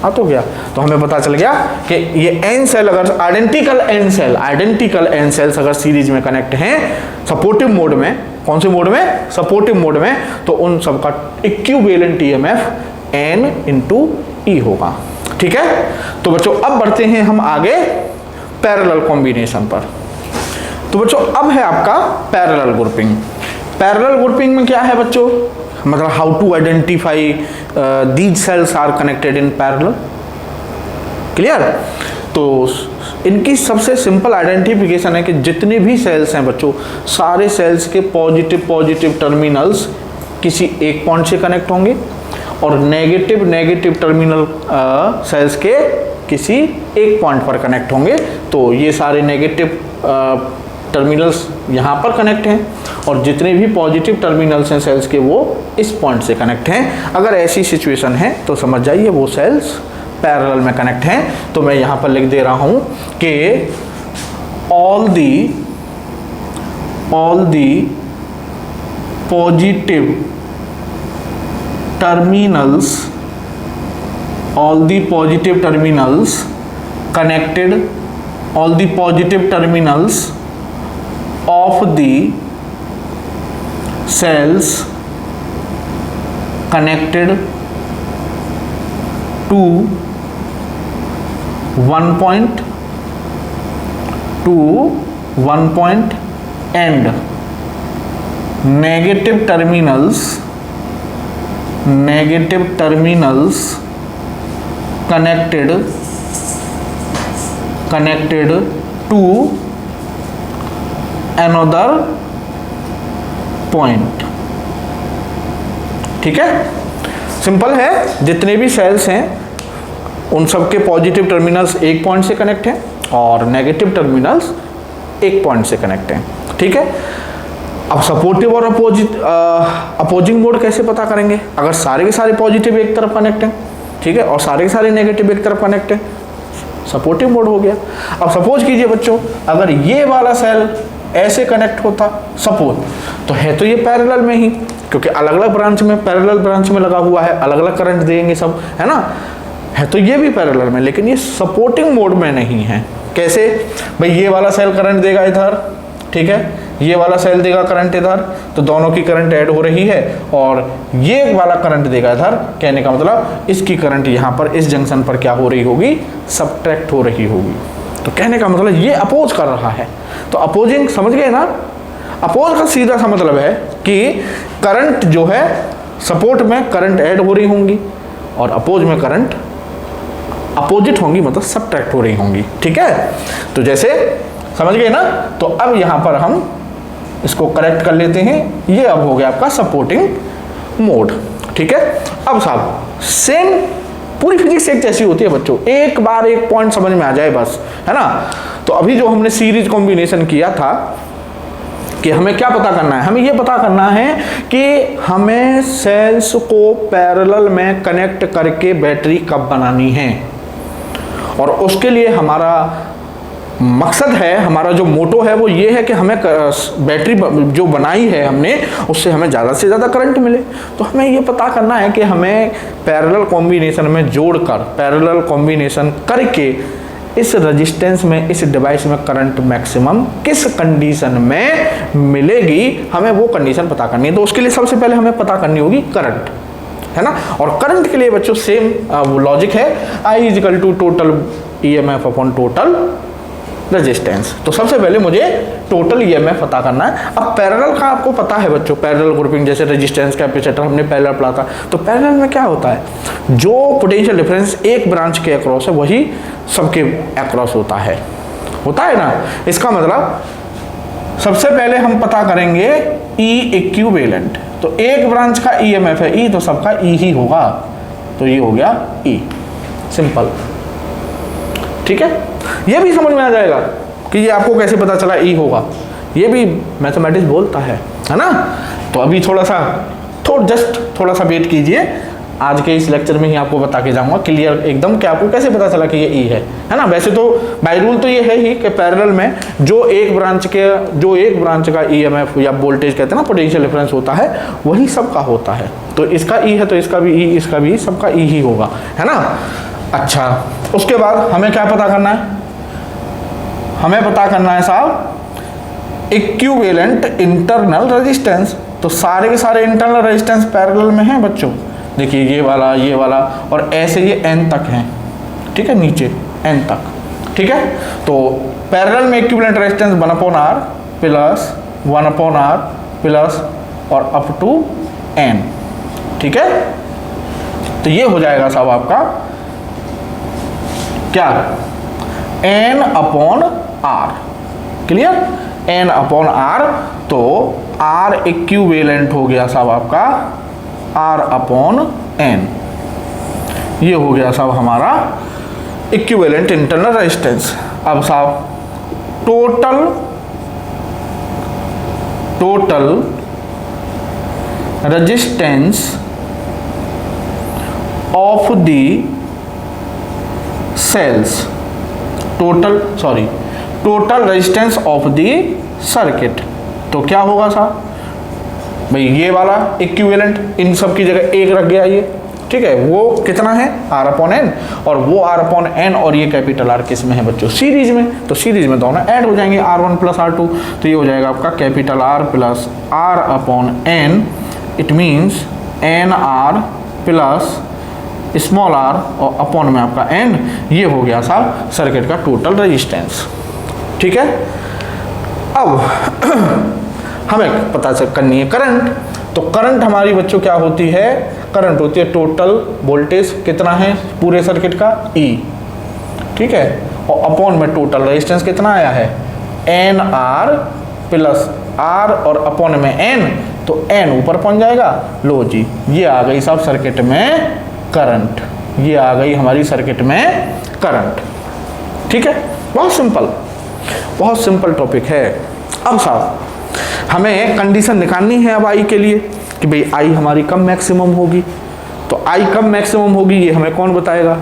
आ तो गया। तो हमें पता चल गया कि ये एन सेल अगर आइडेंटिकल एन सेल्स अगर सीरीज में कनेक्ट हैं सपोर्टिव मोड में, कौन से मोड में, सपोर्टिव मोड में, तो उन सबका इक्विवेलेंट ईएमएफ एन इंटू ई होगा, ठीक है। तो बच्चों अब बढ़ते हैं हम आगे पैरेलल कॉम्बिनेशन पर। तो बच्चों अब है आपका पैरेलल ग्रुपिंग। पैरेलल ग्रुपिंग में क्या है बच्चों, मतलब how to identify these cells are connected in parallel, clear. तो इनकी सबसे सिंपल आइडेंटिफिकेशन है कि जितने भी सेल्स हैं बच्चों, सारे सेल्स के पॉजिटिव टर्मिनल्स किसी एक पॉइंट से कनेक्ट होंगे और नेगेटिव टर्मिनल सेल्स के किसी एक पॉइंट पर कनेक्ट होंगे। तो ये सारे नेगेटिव टर्मिनल्स यहाँ पर कनेक्ट हैं और जितने भी पॉजिटिव टर्मिनल्स हैं सेल्स के वो इस पॉइंट से कनेक्ट हैं। अगर ऐसी सिचुएशन है तो समझ जाइए वो सेल्स पैरेलल में कनेक्ट हैं। तो मैं यहाँ पर लिख दे रहा हूँ कि all the positive terminals of the cells connected to one point and negative terminals connected to another point। ठीक है, सिंपल है। जितने भी सेल्स हैं उन सबके पॉजिटिव टर्मिनल्स एक पॉइंट से कनेक्ट हैं और नेगेटिव टर्मिनल्स एक पॉइंट से कनेक्ट हैं। ठीक है, अब सपोर्टिव और अपोजिंग मोड कैसे पता करेंगे? अगर सारे के सारे पॉजिटिव एक तरफ कनेक्ट हैं, ठीक है, और सारे के सारे नेगेटिव एक तरफ कनेक्ट हैं, सपोर्टिव मोड हो गया। अब सपोज कीजिए बच्चों, अगर ये वाला सेल ऐसे कनेक्ट होता सपोज, तो है तो ये पैरेलल में ही, क्योंकि अलग अलग ब्रांच में, पैरेलल ब्रांच में लगा हुआ है, अलग अलग करंट देंगे सब, है ना, है तो ये भी पैरेलल में, लेकिन ये सपोर्टिंग मोड में नहीं है। कैसे भाई? ये वाला सेल करंट देगा इधर, ठीक है, ये वाला सेल देगा करंट इधर, तो दोनों की करंट ऐड हो रही है, और ये वाला करंट देगा इधर, कहने का मतलब इसकी करंट यहाँ पर इस जंक्शन पर क्या हो रही होगी? सब्ट्रैक्ट हो रही होगी। तो कहने का मतलब ये अपोज कर रहा है। तो अपोजिंग समझ गए ना? अपोज का सीधा सा मतलब है कि करंट जो है सपोर्ट में करंट ऐड हो रही होंगी और अपोज में करंट अपोजिट होंगी, मतलब सब्ट्रैक्ट हो रही होंगी। ठीक है, तो जैसे समझ गए ना? तो अब यहाँ पर हम इसको करेक्ट कर लेते हैं। ये अब हो गया आपका सपोर्टिंग मोड। ठीक है, अब साहब सेम पूरी फिजिक्स एक जैसी होती है बच्चों, एक बार एक पॉइंट समझ में आ जाए बस, है ना। तो अभी जो हमने सीरीज कॉम्बिनेशन किया था कि हमें क्या पता करना है? हमें ये पता करना है कि हमें सेल्स को पैरेलल में कनेक्ट करके बैटरी कब बनानी है, और उसके लिए हमारा मकसद है, हमारा जो मोटो है वो ये है कि हमें बैटरी जो बनाई है हमने उससे हमें ज़्यादा से ज़्यादा करंट मिले। तो हमें ये पता करना है कि हमें पैरेलल कॉम्बिनेशन में जोड़कर, पैरेलल कॉम्बिनेशन करके इस रेजिस्टेंस में, इस डिवाइस में करंट मैक्सिमम किस कंडीशन में मिलेगी, हमें वो कंडीशन पता करनी है। तो उसके लिए सबसे पहले हमें पता करनी होगी करंट, है ना। और करंट के लिए बच्चों सेम लॉजिक है, I equal to total EMF upon total resistance. तो सबसे पहले मुझे टोटल EMF पता करना है। अब पैरेलल का आपको पता है बच्चों, पैरेलल ग्रुपिंग, जैसे रेजिस्टेंस कैपेसिटर हमने पैरेलल पढ़ा था। तो पैरेलल में क्या होता है, जो पोटेंशियल डिफरेंस एक ब्रांच के अक्रॉस है वही सबके अक्रॉस होता है ना। इसका मतलब सबसे पहले हम पता करेंगे E इक्विवेलेंट। तो एक ब्रांच का EMF है E, तो सबका E ही होगा। तो ये हो गया E, सिंपल, ठीक है। ये भी समझ में आ जाएगा कि ये आपको कैसे पता चला E होगा, ये भी मैथमेटिक्स बोलता है ना। तो अभी थोड़ा सा वेट कीजिए, आज के इस लेक्चर में ही आपको बता के जाऊंगा क्लियर एकदम कि आपको कैसे पता चला कि ये E है ना। वैसे तो बाय रूल तो ये है ही कि पैरेलल में जो एक ब्रांच का EMF या वोल्टेज कहते हैं ना, पोटेंशियल डिफरेंस होता है, वही सबका होता है। तो इसका E है तो इसका भी E, इसका भी सबका E ही होगा, है ना। अच्छा, उसके बाद हमें क्या पता करना है, हमें पता करना है साहब इक्विवेलेंट इंटरनल रेजिस्टेंस। तो सारे के सारे इंटरनल रेजिस्टेंस पैरेलल में हैं बच्चों। देखिए ये वाला और ऐसे ये n तक हैं, ठीक है, नीचे n तक, ठीक है। तो पैरेलल में equivalent resistance 1/R plus 1/R plus और अप टू n, ठीक है। तो ये हो जाएगा साहब आपका क्या, n/R, क्लियर, n/R। तो R इक्विवेलेंट हो गया साहब आपका R/n, ये हो गया साहब हमारा इक्विवेलेंट इंटरनल रेजिस्टेंस। अब साहब total resistance of the cells, total resistance of the circuit. तो क्या होगा साहब भाई, ये वाला इक्विवेलेंट इन सब की जगह एक रख गया ये, ठीक है। वो कितना है R/n, और वो R/n और ये कैपिटल R किस में है बच्चों, सीरीज में। तो सीरीज में दोनों ऐड हो जाएंगे, R1 प्लस R2। तो ये हो जाएगा आपका capital R plus R/n, it means NR plus small r और अपॉन में आपका n। ये हो गया साहब सर्किट का टोटल रेजिस्टेंस, ठीक है। अब हमें पता करनी है करंट। तो करंट हमारी बच्चों क्या होती है, करंट होती है टोटल वोल्टेज कितना है पूरे सर्किट का E, ठीक है, और अपॉन में टोटल रेजिस्टेंस कितना आया है NR प्लस R और अपॉन में n। तो n ऊपर पहुंच जाएगा, लो जी ये आ गई साहब सर्किट में करंट, ये आ गई हमारी सर्किट में करंट, ठीक है। बहुत सिंपल टॉपिक है। अब साहब हमें कंडीशन निकालनी है अब I के लिए कि भाई I हमारी कब मैक्सिमम होगी। तो I कब मैक्सिमम होगी ये हमें कौन बताएगा,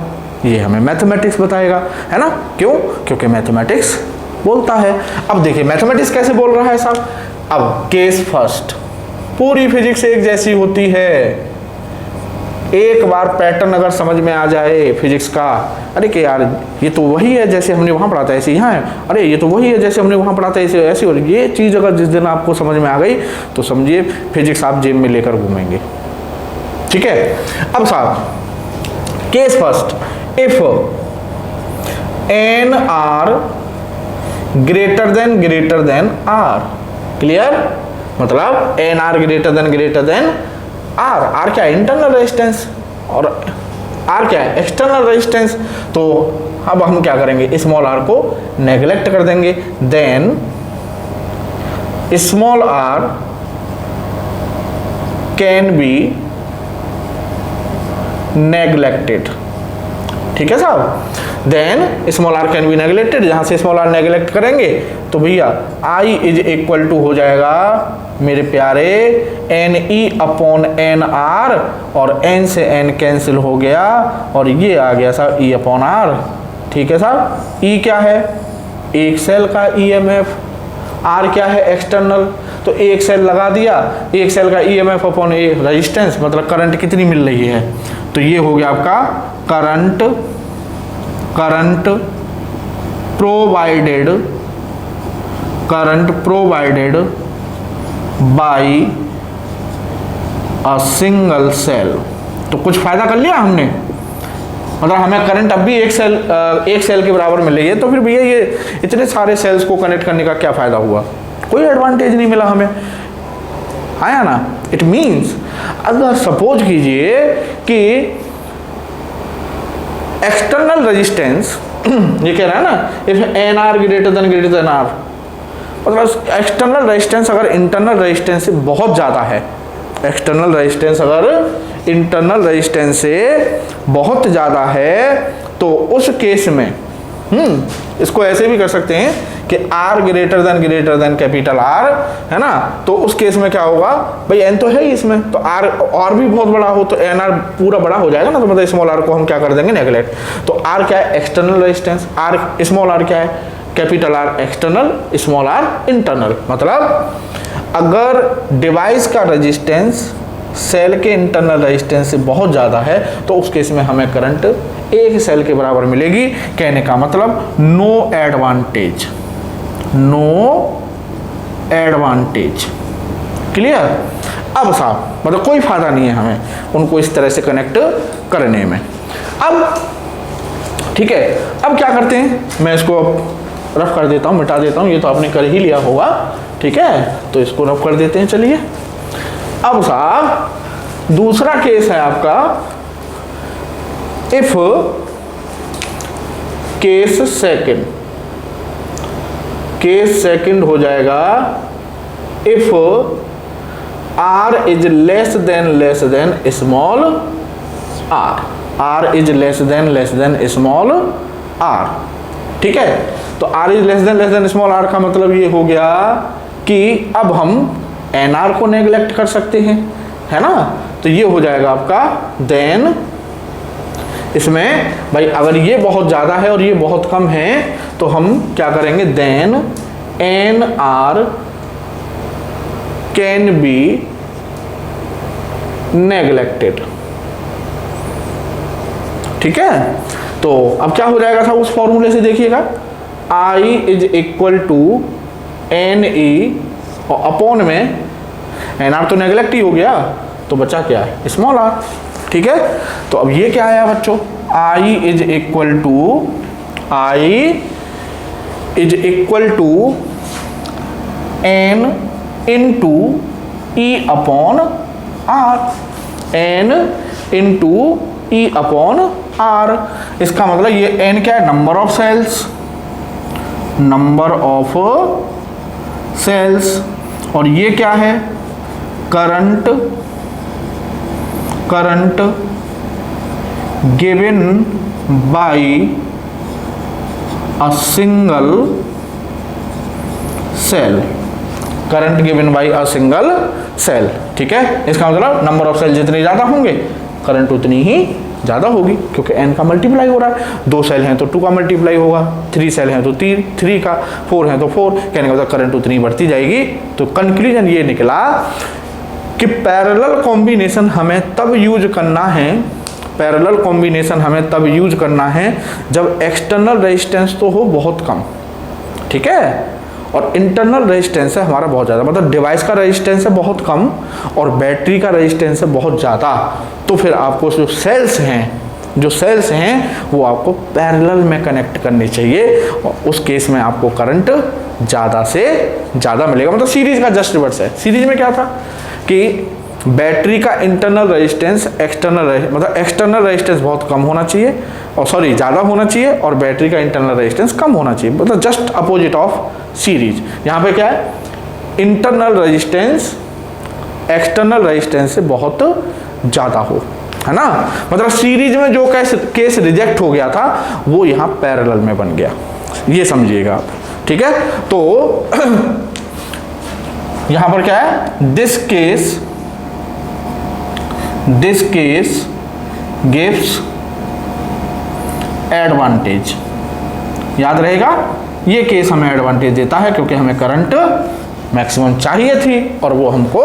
ये हमें मैथमेटिक्स बताएगा, है ना। क्यों, क्योंकि मैथमेटिक्स बोलता है। अब देखिए मैथमेटिक्स कैसे बोल रहा है साहब। अब केस फर्स्ट, पूरी फिजिक्स एक जैसी होती है। एक बार पैटर्न अगर समझ में आ जाए फिजिक्स का, अरे कि यार ये तो वही है जैसे हमने वहाँ पढ़ा था ऐसे यहाँ है, अरे ये तो वही है जैसे हमने वहाँ पढ़ा था ऐसे ऐसी, और ये चीज़ अगर जिस दिन आपको समझ में आ गई तो समझिए फिजिक्स आप जेब में लेकर घूमेंगे, ठीक है। अब साहब case first, if NR greater than R, clear, मतलब NR ग्रेटर देन R क्या है इंटरनल रेजिस्टेंस और R क्या है एक्सटर्नल रेजिस्टेंस। तो अब हम क्या करेंगे, स्मॉल r को नेग्लेक्ट कर देंगे, then small r can be neglected, ठीक है साहब। Then small r can be neglected, जहां से स्मॉल r नेग्लेक्ट करेंगे तो भैया I इज इक्वल टू हो जाएगा मेरे प्यारे NE अपॉन NR, और N से N कैंसिल हो गया और ये आ गया साहब E अपॉन R, ठीक है साहब। E क्या है एक सेल का ईएमएफ, आर क्या है एक्सटर्नल, तो एक सेल लगा दिया, एक सेल का ईएमएफ अपॉन ए रेजिस्टेंस, मतलब करंट कितनी मिल रही है, तो ये हो गया आपका current provided by a single cell. तो कुछ फायदा कर लिया हमने, मतलब हमें करंट अब भी एक सेल के बराबर मिल रही है, तो फिर भैया ये इतने सारे सेल्स को कनेक्ट करने का क्या फायदा हुआ, कोई एडवांटेज नहीं मिला हमें, आया ना। इट मीन्स अगर सपोज कीजिए कि एक्सटर्नल रेजिस्टेंस ये कह रहा है ना, if N R greater than R, मतलब एक्सटर्नल रेजिस्टेंस अगर इंटरनल रेजिस्टेंस से बहुत ज़्यादा है, एक्सटर्नल रेजिस्टेंस अगर इंटरनल रेजिस्टेंस से बहुत ज़्यादा है, तो उस केस में इसको ऐसे भी कर सकते हैं कि R greater than capital R, है ना, तो उस केस में क्या होगा भाई, N तो है ही इसमें, तो R और भी बहुत बड़ा हो तो NR पूरा बड़ा हो जाएगा ना, तो मतलब स्मॉल r को हम क्या कर देंगे नेगलेक्ट। तो R क्या है external resistance, R small r क्या है capital R external, small r internal. मतलब अगर डिवाइस का रेजिस्टेंस सेल के इंटरनल रेजिस्टेंस से बहुत ज़्यादा है, तो उस केस में हमें करंट एक सेल के बराबर मिलेगी। कहने का मतलब नो एडवांटेज, क्लियर। अब साहब मतलब कोई फायदा नहीं है हमें उनको इस तरह से कनेक्ट करने में। अब ठीक है, अब क्या करते हैं, मैं इसको रफ कर देता हूँ, मिटा देता हूँ, ये तो आपने कर ही लिया होगा, ठीक है, तो इसको रफ कर देते हैं। चलिए अब साहब दूसरा केस है आपका, इफ केस सेकंड हो जाएगा, if R is less then small r is less then small r, ठीक है। तो R is less then small r का मतलब ये हो गया कि अब हम NR को नेग्लेक्ट कर सकते हैं, है ना, तो ये हो जाएगा आपका देन, इसमें भाई अगर ये बहुत ज़्यादा है और ये बहुत कम है, तो हम क्या करेंगे, then NR can be neglected, ठीक है। तो अब क्या हो जाएगा था उस फॉर्मूले से, देखिएगा I is equal to NE और अपॉन में NR तो नेग्लेक्ट ही हो गया, तो बचा क्या है स्मॉल r, ठीक है। तो अब ये क्या आया बच्चों, I is equal to N into E upon R, N into E upon R। इसका मतलब ये N क्या है, नंबर ऑफ सेल्स, और ये क्या है current given by a single cell, current given by a single cell, ठीक है। इसका मतलब नंबर ऑफ सेल जितने ज़्यादा होंगे करंट उतनी ही ज़्यादा होगी, क्योंकि n का मल्टीप्लाई हो रहा है, 2 सेल हैं तो 2 का मल्टीप्लाई होगा, 3 सेल हैं तो 3 का, 4 हैं तो 4, कहने का मतलब करंट उतनी बढ़ती जाएगी। तो कंक्लूजन ये निकला कि पैरेलल कॉम्बिनेशन हमें तब यूज करना है जब एक्सटर्नल रेजिस्टेंस तो हो बहुत कम, ठीक है, और इंटरनल रेजिस्टेंस है हमारा बहुत ज़्यादा, मतलब डिवाइस का रेजिस्टेंस है बहुत कम और बैटरी का रेजिस्टेंस है बहुत ज़्यादा। तो फिर आपको जो सेल्स हैं वो आपको पैरेलल में कनेक्ट करनी चाहिए, और उस केस में आपको करंट ज़्यादा से ज़्यादा मिलेगा। मतलब सीरीज का जस्ट रिवर्स है। सीरीज में क्या था कि बैटरी का इंटरनल रेजिस्टेंस एक्सटर्नल रेजिस्टेंस बहुत कम होना चाहिए, और ज़्यादा होना चाहिए, और बैटरी का इंटरनल रेजिस्टेंस कम होना चाहिए, मतलब जस्ट अपोजिट ऑफ सीरीज। यहाँ पे क्या है, इंटरनल रेजिस्टेंस एक्सटर्नल रेजिस्टेंस से बहुत ज़्यादा हो, है ना। मतलब सीरीज में जो केस रिजेक्ट हो गया था वो यहाँ पैरेलल में बन गया, ये समझिएगा आप, ठीक है। तो यहाँ पर क्या है, दिस केस गिव्स एडवांटेज, याद रहेगा ये केस हमें एडवांटेज देता है क्योंकि हमें करंट मैक्सिमम चाहिए थी और वो हमको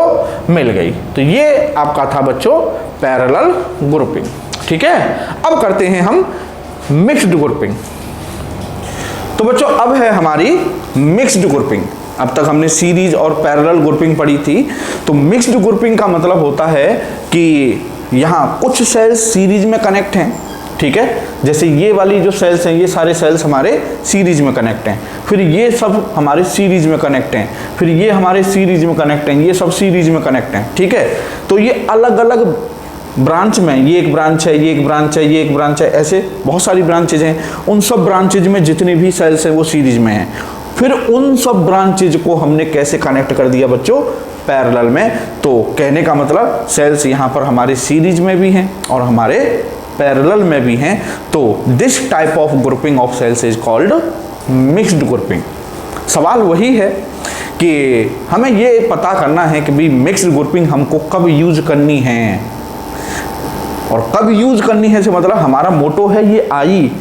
मिल गई। तो ये आपका था बच्चों पैरेलल ग्रुपिंग। ठीक है, अब करते हैं हम मिक्स्ड ग्रुपिंग। तो बच्चों अब है हमारी मिक्स्ड ग्रुपिंग। अब तक हमने सीरीज और पैरेलल ग्रुपिंग पढ़ी थी। तो मिक्स्ड ग्रुपिंग का मतलब होता है कि यहाँ कुछ सेल्स सीरीज में कनेक्ट हैं, ठीक है, जैसे ये वाली जो सेल्स हैं ये सारे सेल्स हमारे सीरीज में कनेक्ट हैं, फिर ये सब हमारे सीरीज में कनेक्ट हैं, फिर ये हमारे सीरीज में कनेक्ट हैं, ये सब सीरीज में कनेक्ट हैं। ठीक है, तो ये अलग अलग ब्रांच में, ये एक ब्रांच है, ये एक ब्रांच है, ये एक ब्रांच है, ऐसे बहुत सारी ब्रांचेज हैं। उन सब ब्रांचेज में जितने भी सेल्स हैं वो सीरीज में हैं। फिर उन सब ब्रांचेज को हमने कैसे कनेक्ट कर दिया बच्चों, पैरेलल में। तो कहने का मतलब सेल्स यहाँ पर हमारे सीरीज में भी हैं और हमारे पैरेलल में भी हैं। तो this type of grouping of cells is called mixed grouping. सवाल वही है कि हमें ये पता करना है कि भाई मिक्स्ड ग्रुपिंग हमको कब यूज करनी है, और कब यूज करनी है से मतलब हमारा मोटो है ये आई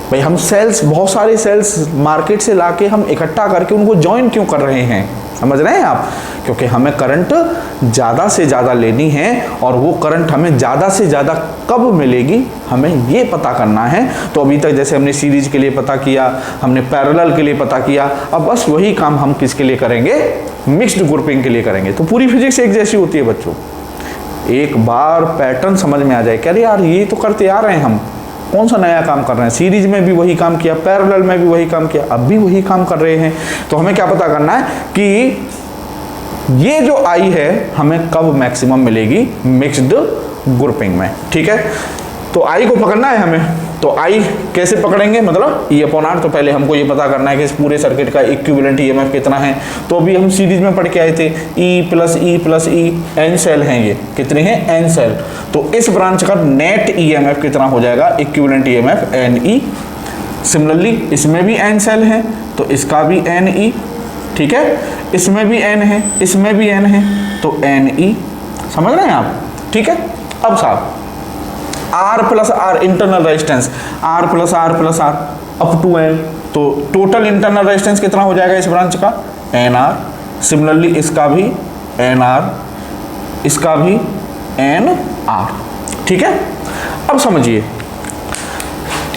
भाई, हम सेल्स, बहुत सारे सेल्स मार्केट से लाके हम इकट्ठा करके उनको ज्वाइन क्यों कर रहे हैं, समझ रहे हैं आप? क्योंकि हमें करंट ज़्यादा से ज़्यादा लेनी है और वो करंट हमें ज़्यादा से ज़्यादा कब मिलेगी हमें ये पता करना है। तो अभी तक जैसे हमने सीरीज के लिए पता किया, हमने पैरेलल के लिए पता किया, अब बस वही काम हम किसके लिए करेंगे, मिक्स्ड ग्रुपिंग के लिए करेंगे। तो पूरी फिजिक्स एक जैसी होती है बच्चों, एक बार पैटर्न समझ में आ जाए कि अरे यार ये तो करते आ रहे हैं, हम कौन सा नया काम कर रहे हैं, सीरीज में भी वही काम किया, पैरेलल में भी वही काम किया, अब भी वही काम कर रहे हैं। तो हमें क्या पता करना है कि ये जो आई है हमें कब मैक्सिमम मिलेगी मिक्स्ड ग्रुपिंग में। ठीक है, तो आई को पकड़ना है हमें। तो आई कैसे पकड़ेंगे, मतलब E अपॉन R। तो पहले हमको ये पता करना है कि इस पूरे सर्किट का इक्विवेलेंट EMF कितना है। तो अभी हम सीरीज में पढ़ के आए थे E plus E n cell हैं, ये कितने हैं, n सेल। तो इस ब्रांच का नेट EMF कितना हो जाएगा, इक्विवेलेंट EMF NE। सिमिलरली इसमें भी n सेल हैं तो इसका भी NE, ठीक है, इसमें भी n है, इसमें भी n है, तो NE। समझ रहे हैं आप? ठीक है, अब साहब R plus R internal resistance, R plus R up to N, तो टोटल इंटरनल रेजिस्टेंस कितना हो जाएगा इस ब्रांच का, NR। सिमिलरली इसका भी NR, इसका भी NR। ठीक है, अब समझिए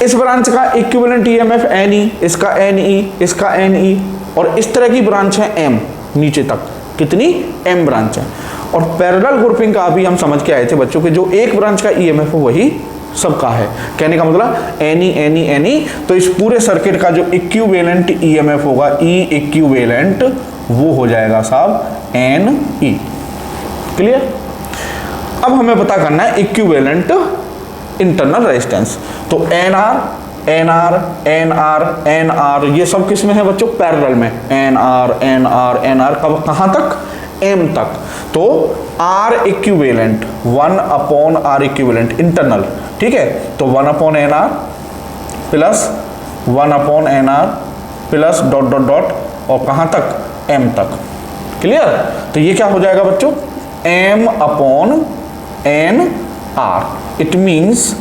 इस ब्रांच का इक्विवेलेंट EMF NE, इसका NE, इसका NE, और इस तरह की ब्रांच है M नीचे तक, कितनी M ब्रांच है। और पैरेलल ग्रुपिंग का अभी हम समझ के आए थे बच्चों के जो एक ब्रांच का EMF है वही सबका है। कहने का मतलब NE, तो इस पूरे सर्किट का जो इक्विवेलेंट EMF होगा, E इक्विवेलेंट, वो हो जाएगा साहब NE। क्लियर? अब हमें पता करना है इक्विवेलेंट इंटरनल रेजिस्टेंस। तो NR ये सब किस में है बच्चों, पैरेलल में। NR कब, कहां तक, M तक। तो R equivalent 1 upon R equivalent internal, ठीक है, तो 1 upon NR plus 1 upon NR plus dot dot dot, और कहां तक, M तक। क्लियर? तो ये क्या हो जाएगा बच्चों, M upon NR। It means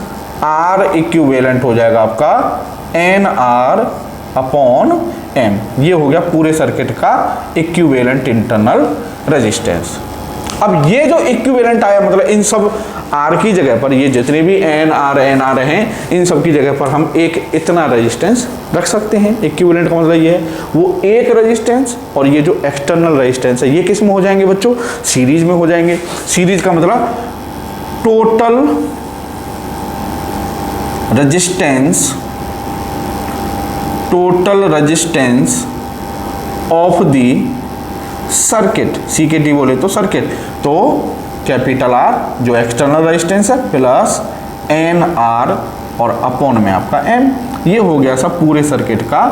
R equivalent हो जाएगा आपका NR अपॉन M। ये हो गया पूरे सर्किट का इक्विवेलेंट इंटरनल रेजिस्टेंस। अब ये जो इक्विवेलेंट आया, मतलब इन सब R की जगह पर ये जितने भी NR हैं, इन सब की जगह पर हम एक इतना रेजिस्टेंस रख सकते हैं। इक्विवेलेंट का मतलब ये है वो एक रेजिस्टेंस, और ये जो एक्सटर्नल रेजिस्टेंस है ये किस में हो जाएंगे बच्चों, सीरीज में हो जाएंगे। सीरीज का मतलब total resistance of the circuit, CKT बोले तो सर्किट, तो कैपिटल R जो एक्सटर्नल रेजिस्टेंस है प्लस NR और अपॉन में आपका M। ये हो गया सब पूरे सर्किट का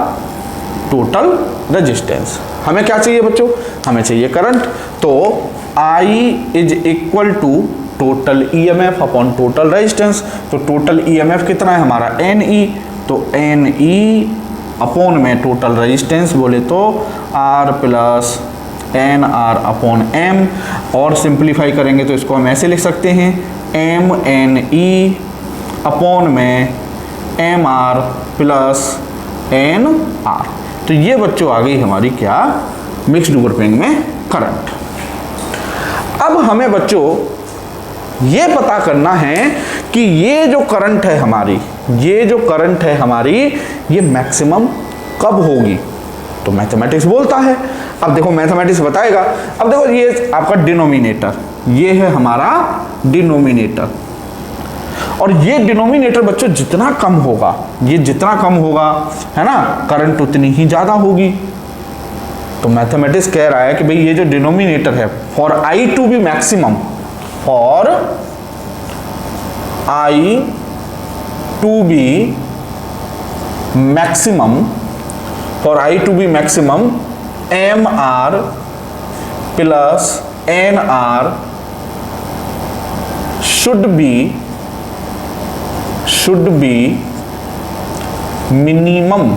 टोटल रेजिस्टेंस। हमें क्या चाहिए बच्चों, हमें चाहिए करंट। तो I is equal to total EMF upon total resistance. तो टोटल EMF कितना है हमारा, NE, तो NE अपॉन में टोटल रेजिस्टेंस बोले तो R plus NR upon M, और सिंप्लीफाई करेंगे तो इसको हम ऐसे लिख सकते हैं MNE अपॉन में MR प्लस NR। तो ये बच्चों आ गई हमारी क्या, मिक्स्ड ग्रुपिंग में करंट। अब हमें बच्चों ये पता करना है कि ये जो करंट है हमारी, ये जो करंट है हमारी, ये मैक्सिमम कब होगी। तो मैथमेटिक्स बोलता है, अब देखो मैथमेटिक्स बताएगा। अब देखो ये आपका डिनोमिनेटर, ये है हमारा डिनोमिनेटर, और ये डिनोमिनेटर बच्चों जितना कम होगा, ये जितना कम होगा है ना, करंट उतनी ही ज़्यादा होगी। तो मैथमेटिक्स कह रहा है कि भाई ये जो डिनोमिनेटर है, for I to be maximum, for I to be maximum, for I to be maximum, M R plus N R should be minimum,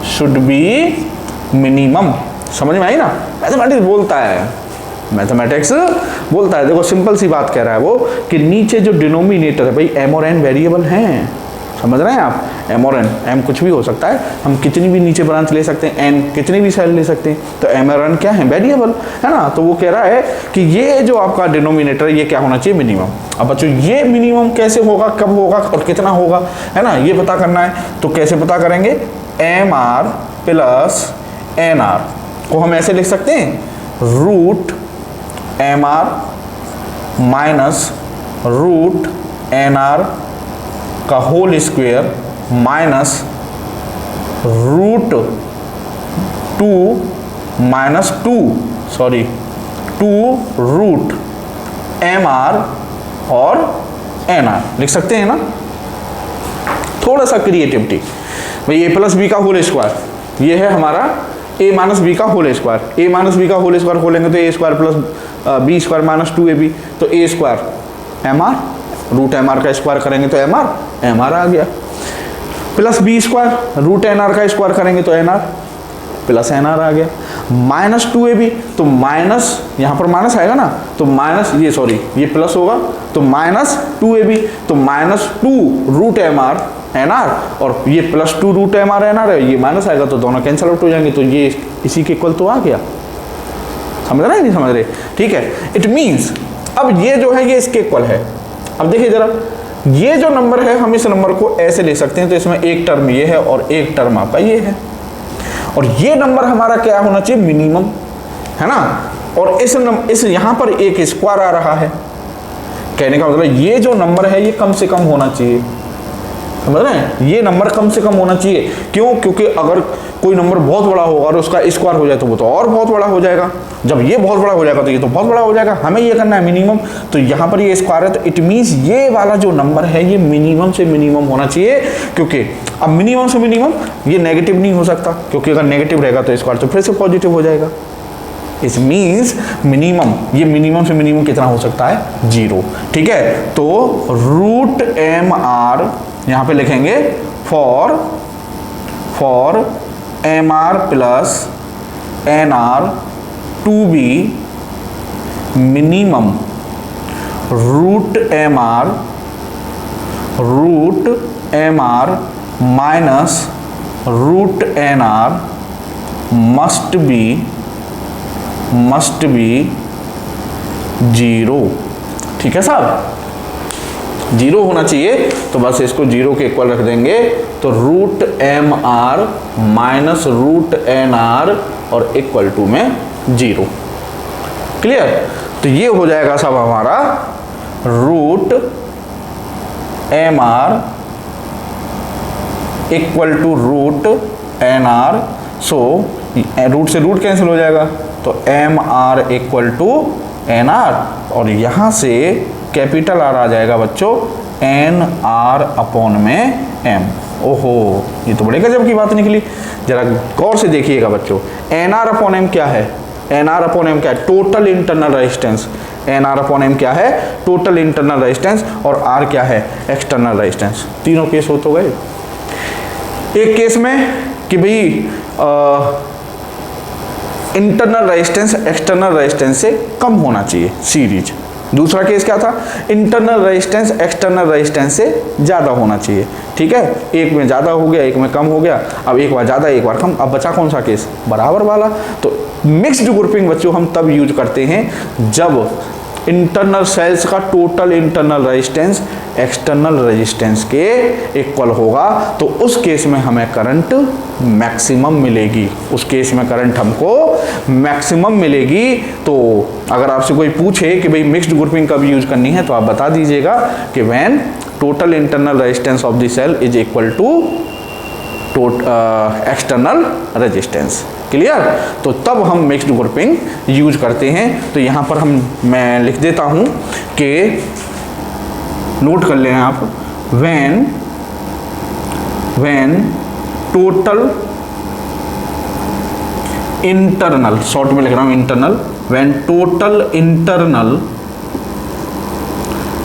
should be minimum. समझ में आई ना, मैथमेटिक्स बोलता है, मैथमेटिक्स बोलता है। देखो सिंपल सी बात कह रहा है वो कि नीचे जो डिनोमिनेटर है भाई, एम और एन वेरिएबल हैं, समझ रहे हैं आप, एम और एन, एम कुछ भी हो सकता है, हम कितनी भी नीचे ब्रांच ले सकते हैं, एन कितनी भी सेल ले सकते हैं, तो एम और एन क्या है, वेरिएबल है ना। तो वो कह रहा है कि ये जो आपका डिनोमिनेटर ये क्या होना चाहिए, मिनिमम। अब बच्चों ये मिनिमम कैसे होगा, कब होगा और कितना होगा, है ना, ये पता करना है। तो कैसे पता करेंगे, M R plus N R को हम ऐसे लिख सकते हैं, root M R minus root N R का whole square minus root 2 minus 2 root M R और एन आर लिख सकते हैं ना। थोड़ा सा क्रिएटिविटी भाई, ए प्लस बी का होल स्क्वायर, ये है हमारा ए माइनस बी का whole square, A minus B का होल स्क्वायर खोलेंगे तो A square plus B square minus 2ab, तो A square M R, root M R का स्क्वायर करेंगे तो एम आर आ गया, plus B square root N R का स्क्वायर करेंगे तो N R plus N R आ गया, माइनस 2ab, तो माइनस यहाँ पर माइनस आएगा ना, तो माइनस ये प्लस होगा तो माइनस 2ab, तो minus 2 root M R N R, और ये plus 2 root M R N R है, ये माइनस आएगा तो दोनों कैंसिल आउट हो जाएंगे, तो ये इसी के इक्वल तो आ गया। समझ रहे हैं नहीं समझ रहे, ठीक है। इट मीन्स अब ये जो है ये इसके इक्वल है। अब देखिए जरा, ये जो नंबर है हम इस नंबर को ऐसे ले सकते हैं, तो इसमें एक टर्म ये है और एक टर्म आपका ये है, और ये नंबर हमारा क्या होना चाहिए, मिनिमम, है ना। और इस यहाँ पर एक स्क्वायर आ रहा है, कहने का मतलब ये जो नंबर है ये कम से कम होना चाहिए, समझ रहे हैं, ये नंबर कम से कम होना चाहिए। क्यों, क्योंकि अगर कोई नंबर बहुत बड़ा होगा और उसका स्क्वायर हो जाए तो वो तो और बहुत बड़ा हो जाएगा, जब ये बहुत बड़ा हो जाएगा तो ये तो बहुत बड़ा हो जाएगा, हमें ये करना है मिनिमम। तो यहाँ पर ये स्क्वायर है, तो इट मीन्स ये वाला जो नंबर है ये मिनिमम से मिनिमम होना चाहिए, क्योंकि अब मिनिमम से मिनिमम ये नेगेटिव नहीं हो सकता, क्योंकि अगर नेगेटिव रहेगा तो स्क्वायर तो फिर से पॉजिटिव हो जाएगा। इट मीन्स मिनिमम, ये मिनिमम से मिनिमम कितना हो सकता है, 0, ठीक है। तो रूट एम आर यहाँ पे लिखेंगे for M R plus N R to be minimum, root M R minus root N R must be 0, ठीक है साहब, 0 होना चाहिए। तो बस इसको 0 के इक्वल रख देंगे, तो root M R minus root N R और इक्वल टू में 0, क्लियर। तो ये हो जाएगा सब हमारा root M R equal to root N R, so root से रूट कैंसिल हो जाएगा, तो M R equal to N R, और यहाँ से कैपिटल आर आ जाएगा बच्चों एन आर अपॉन में एम। ओहो, ये तो बड़े गजब की बात निकली, जरा गौर से देखिएगा बच्चों। एन आर अपॉन एम क्या है, एन आर अपॉन एम क्या है, total internal resistance. N R upon M क्या है, टोटल इंटरनल रेजिस्टेंस, और आर क्या है, एक्सटर्नल रेजिस्टेंस। तीनों केस हो तो गए। एक केस में कि भाई इंटरनल रेजिस्टेंस एक्सटर्नल रेजिस्टेंस से कम होना चाहिए सीरीज, दूसरा केस क्या था, इंटरनल रेजिस्टेंस एक्सटर्नल रेजिस्टेंस से ज़्यादा होना चाहिए, ठीक है। एक में ज़्यादा हो गया, एक में कम हो गया, अब एक बार ज़्यादा एक बार कम, अब बचा कौन सा केस, बराबर वाला। तो मिक्स्ड ग्रुपिंग बच्चों हम तब यूज करते हैं जब इंटरनल सेल्स का total internal resistance external resistance के इक्वल होगा, तो उस केस में हमें करंट मैक्सिमम मिलेगी, उस केस में करंट हमको मैक्सिमम मिलेगी। तो अगर आपसे कोई पूछे कि भाई मिक्स्ड ग्रुपिंग कब यूज करनी है, तो आप बता दीजिएगा कि when total internal resistance of the cell is equal to external resistance. Clear? तो तब हम मिक्स्ड ग्रुपिंग यूज करते हैं। तो यहाँ पर मैं लिख देता हूँ कि नोट कर लें आप, व्हेन टोटल इंटरनल, शॉर्ट में लिख रहा हूँ internal, when total internal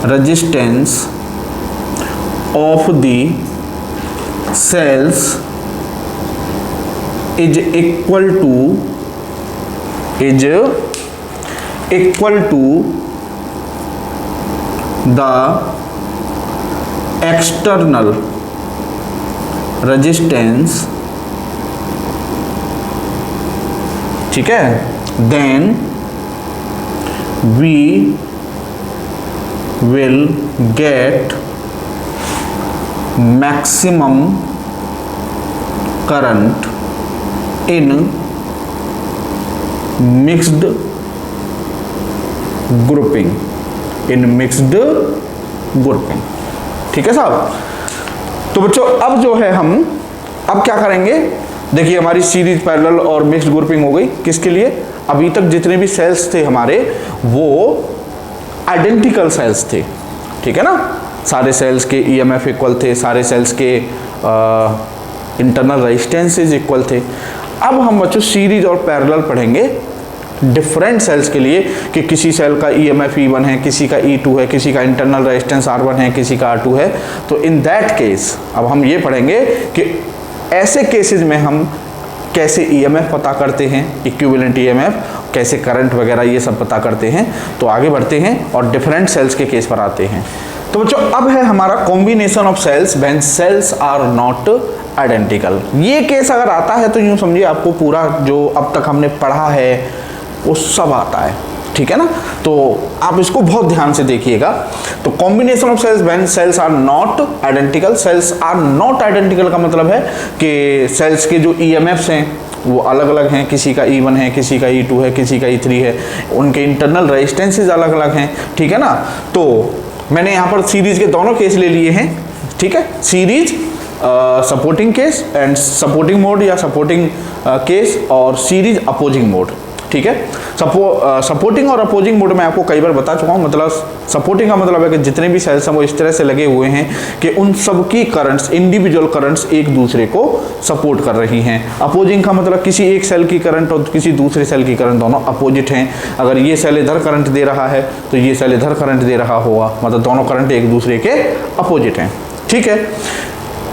resistance of the cells is equal to the external resistance, ठीक है, then we will get maximum current in mixed grouping, ठीक है साहब। तो बच्चों अब जो है हम अब क्या करेंगे, देखिए हमारी सीरीज पैरेलल और मिक्स्ड ग्रुपिंग हो गई। किसके लिए, अभी तक जितने भी सेल्स थे हमारे वो आइडेंटिकल सेल्स थे, ठीक है ना, सारे सेल्स के ईएमएफ इक्वल थे, सारे सेल्स के इंटरनल रेजिस्टेंसेस इक्वल थे। अब हम बच्चों सीरीज और पैरेलल पढ़ेंगे डिफरेंट सेल्स के लिए कि किसी सेल का ईएमएफ E1 है, किसी का E2 है, किसी का इंटरनल रेजिस्टेंस R1 है, किसी का R2 है। तो इन दैट केस अब हम ये पढ़ेंगे कि ऐसे केसेस में हम कैसे ईएमएफ पता करते हैं, इक्विवेलेंट ईएमएफ, कैसे करंट वगैरह ये सब पता करते हैं। तो आगे बढ़ते हैं और डिफरेंट सेल्स के केस पर आते हैं। तो बच्चों अब है हमारा combination of cells when cells are not identical. ये केस अगर आता है तो यूँ समझिए आपको पूरा जो अब तक हमने पढ़ा है वो सब आता है, ठीक है ना। तो आप इसको बहुत ध्यान से देखिएगा। तो combination of cells when cells are not identical, cells are not identical का मतलब है कि सेल्स के जो ईएमएफ्स हैं वो अलग अलग हैं, किसी का E1 है, किसी का E2 है, किसी का E3 है, उनके इंटरनल रेजिस्टेंसेस अलग अलग हैं, ठीक है ना। तो मैंने यहाँ पर सीरीज के दोनों केस ले लिए हैं, ठीक है, series supporting case and supporting mode या सपोर्टिंग केस और सीरीज अपोजिंग मोड, ठीक है। सपोर्टिंग और अपोजिंग मोड में आपको कई बार बता चुका हूँ। मतलब सपोर्टिंग का मतलब है कि जितने भी सेल्स हैं वो इस तरह से लगे हुए हैं कि उन सब की करंट्स, इंडिविजुअल करंट्स एक दूसरे को सपोर्ट कर रही हैं। अपोजिंग का मतलब किसी एक सेल की करंट और किसी दूसरे सेल की करंट दोनों अपोजिट हैं। अगर ये सेल इधर करंट दे रहा है तो ये सेल इधर करंट दे रहा होगा, मतलब दोनों करंट एक दूसरे के अपोजिट हैं, ठीक है।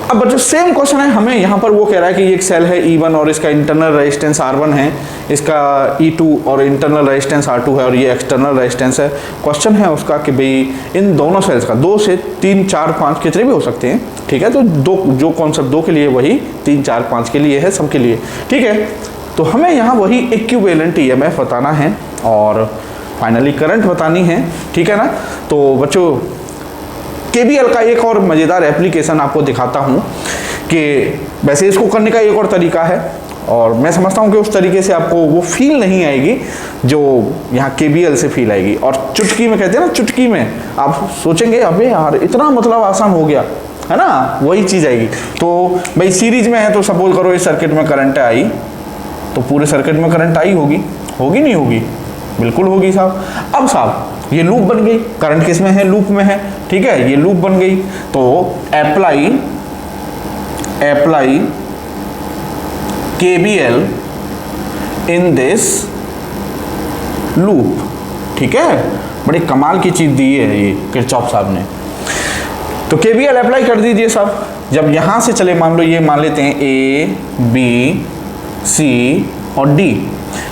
अब बच्चों सेम क्वेश्चन है, हमें यहाँ पर वो कह रहा है कि एक सेल है E1 और इसका इंटरनल रेजिस्टेंस R1 है, इसका E2 और इंटरनल रेजिस्टेंस R2 है और ये एक्सटर्नल रेजिस्टेंस है। क्वेश्चन है उसका कि भाई इन दोनों सेल्स का 2 से 3 4 5 कितने भी हो सकते हैं, ठीक है। तो दो जो कॉन्सेप्ट 2 के लिए वही 3 4 5 के लिए है, सबके लिए, ठीक है। तो हमें यहाँ वही इक्विवेलेंट ईएमएफ बताना है और फाइनली करंट बतानी है, ठीक है ना। तो बच्चों केबीएल का एक और मज़ेदार एप्लीकेशन आपको दिखाता हूँ कि वैसे इसको करने का एक और तरीका है और मैं समझता हूँ कि उस तरीके से आपको वो फील नहीं आएगी जो यहाँ केबीएल से फील आएगी। और चुटकी में कहते हैं ना, चुटकी में आप सोचेंगे अबे यार इतना मतलब आसान हो गया, है ना, वही चीज़ आएगी। तो भाई सीरीज में है तो सपोज करो इस सर्किट में करंट आई तो पूरे सर्किट में करंट आई होगी, होगी नहीं होगी, बिल्कुल होगी साहब। अब साहब ये लूप बन गई, करंट किस में है, लूप में है, ठीक है, ये लूप बन गई। तो apply KVL in this loop, ठीक है। बड़ी कमाल की चीज दी है ये किरचॉफ साहब ने। तो KVL अप्लाई कर दीजिए साहब। जब यहां से चले, मान लो ये मान लेते हैं A B C और D।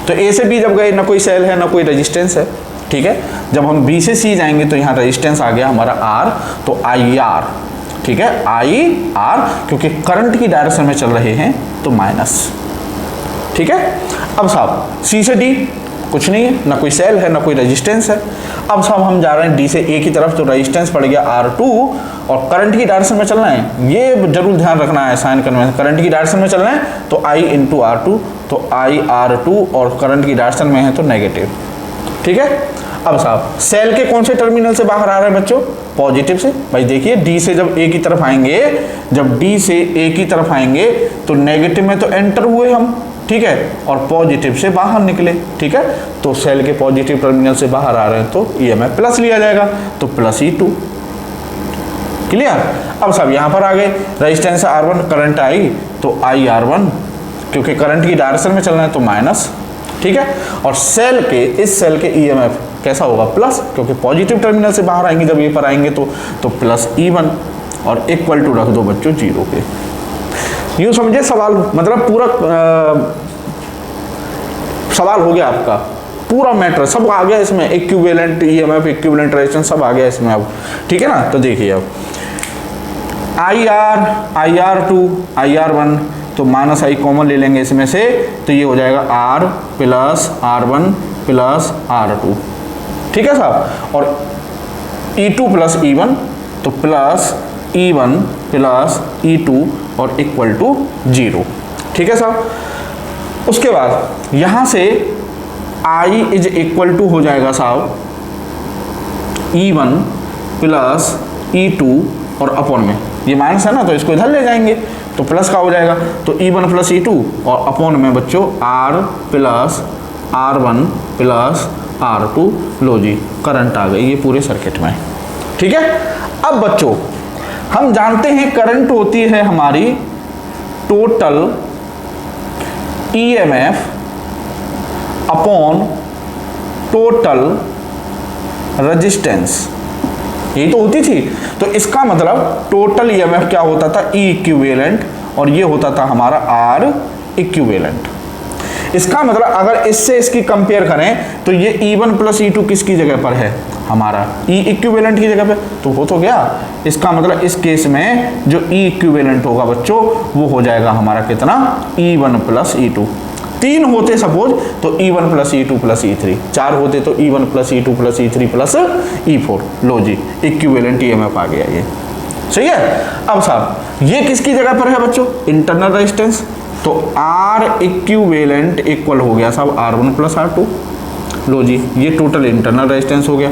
तो A से B जब गए ना कोई सेल है ना कोई रेजिस्टेंस है, ठीक है। जब हम बी से सी जाएंगे तो यहाँ रेजिस्टेंस आ गया हमारा आर, तो आई आर, ठीक है, आई आर, क्योंकि करंट की डायरेक्शन में चल रहे हैं तो माइनस, ठीक है। अब साहब सी से डी कुछ नहीं है, ना कोई सेल है ना कोई रेजिस्टेंस है। अब साहब हम जा रहे हैं डी से ए की तरफ, तो रेजिस्टेंस पड़ गया R2 और करंट की डायरेक्शन में चलना है, ये जरूर ध्यान रखना है साइन कन्वेंशन, करंट की डायरेक्शन में चलना है तो I इंटू R2, तो I R2 और करंट की डायरेक्शन में है तो नेगेटिव, ठीक है। अब साहब सेल के कौन से टर्मिनल से बाहर आ रहे हैं बच्चों? पॉजिटिव से। भाई देखिए डी से जब ए की तरफ आएंगे, जब डी से ए की तरफ आएंगे तो नेगेटिव में तो एंटर हुए हम, ठीक है, और पॉजिटिव से बाहर निकले, ठीक है। तो सेल के पॉजिटिव टर्मिनल से बाहर आ रहे हैं तो ईएमएफ प्लस लिया जाएगा, तो प्लस E2, क्लियर। अब सब यहाँ पर आ गए, रेजिस्टेंस R1, करंट आई तो आई R1, क्योंकि करंट की डायरेक्शन में चलना है तो माइनस, ठीक है। और सेल के, इस सेल के ईएमएफ कैसा होगा? प्लस, क्योंकि पॉजिटिव टर्मिनल से बाहर आएंगे जब ये पर आएंगे तो प्लस E1 और इक्वल टू रख दो बच्चों 0 के। यूँ समझे सवाल, मतलब पूरा सवाल हो गया आपका, पूरा मैटर सब आ गया इसमें, इक्विवेलेंट ईएमएफ, इक्विवेलेंट रेजिस्टेंस सब आ गया इसमें अब, ठीक है ना। तो देखिए अब IR, IR2, IR1, तो माइनस आई कॉमन ले लेंगे इसमें से, तो ये हो जाएगा R plus R1 plus R2, ठीक है साहब। और E2 प्लस E1, तो प्लस E1 प्लस E2 और इक्वल टू 0, ठीक है साहब। उसके बाद यहाँ से I इज इक्वल टू हो जाएगा साहब E1 प्लस E2 और अपॉन में, ये माइनस है ना तो इसको इधर ले जाएंगे तो प्लस का हो जाएगा, तो E1 प्लस E2 और अपॉन में बच्चों R plus R1 plus R2, लो जी करंट आ गई ये पूरे सर्किट में, ठीक है। अब बच्चों हम जानते हैं करंट होती है हमारी total EMF upon total resistance, यही तो होती थी। तो इसका मतलब टोटल ईएमएफ क्या होता था? E इक्विवेलेंट, और ये होता था हमारा R इक्विवेलेंट। इसका मतलब अगर इससे इसकी कंपेयर करें तो ये E1 प्लस E2 किसकी जगह पर है? हमारा E इक्विवेलेंट की जगह पे, तो हो तो गया। इसका मतलब इस केस में जो E इक्विवेलेंट होगा बच्चों वो हो जाएगा हमारा कितना? E1 plus E2। 3 होते सपोज तो E1 plus E2 plus E3, 4 होते तो E1 plus E2 plus E3 plus E4, लो जी इक्विवेलेंट ईएमएफ आ गया ये, सही है। अब साहब ये किसकी जगह पर है बच्चों? इंटरनल रेजिस्टेंस, तो R इक्विवेलेंट इक्वल हो गया साहब R1 प्लस R2, लो जी ये टोटल इंटरनल रेजिस्टेंस हो गया।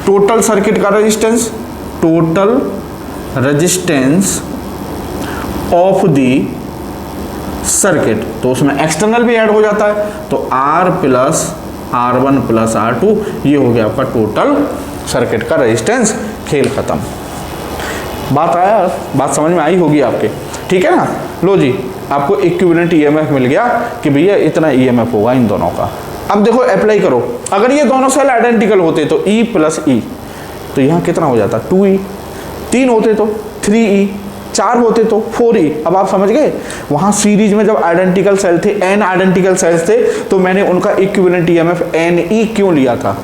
टोटल सर्किट का resistance, total resistance of the circuit, तो उसमें एक्सटर्नल भी ऐड हो जाता है, तो R plus R1 plus R2, ये हो गया आपका टोटल सर्किट का रेजिस्टेंस। खेल खत्म। बात आया, बात समझ में आई होगी आपके, ठीक है ना। लो जी आपको इक्विवेलेंट ईएमएफ मिल गया कि भैया इतना ईएमएफ होगा इन दोनों का। अब देखो अप्लाई करो, अगर ये दोनों सेल आइडेंटिकल होते तो E प्लस E, तो यहाँ कितना हो जाता? 2E, 3 होते तो 3E, 4 होते तो 4E। अब आप समझ गए, वहाँ सीरीज में जब आइडेंटिकल सेल थे, n आइडेंटिकल सेल्स थे, तो मैंने उनका इक्विवेलेंट ईएमएफ NE क्यों लिया था?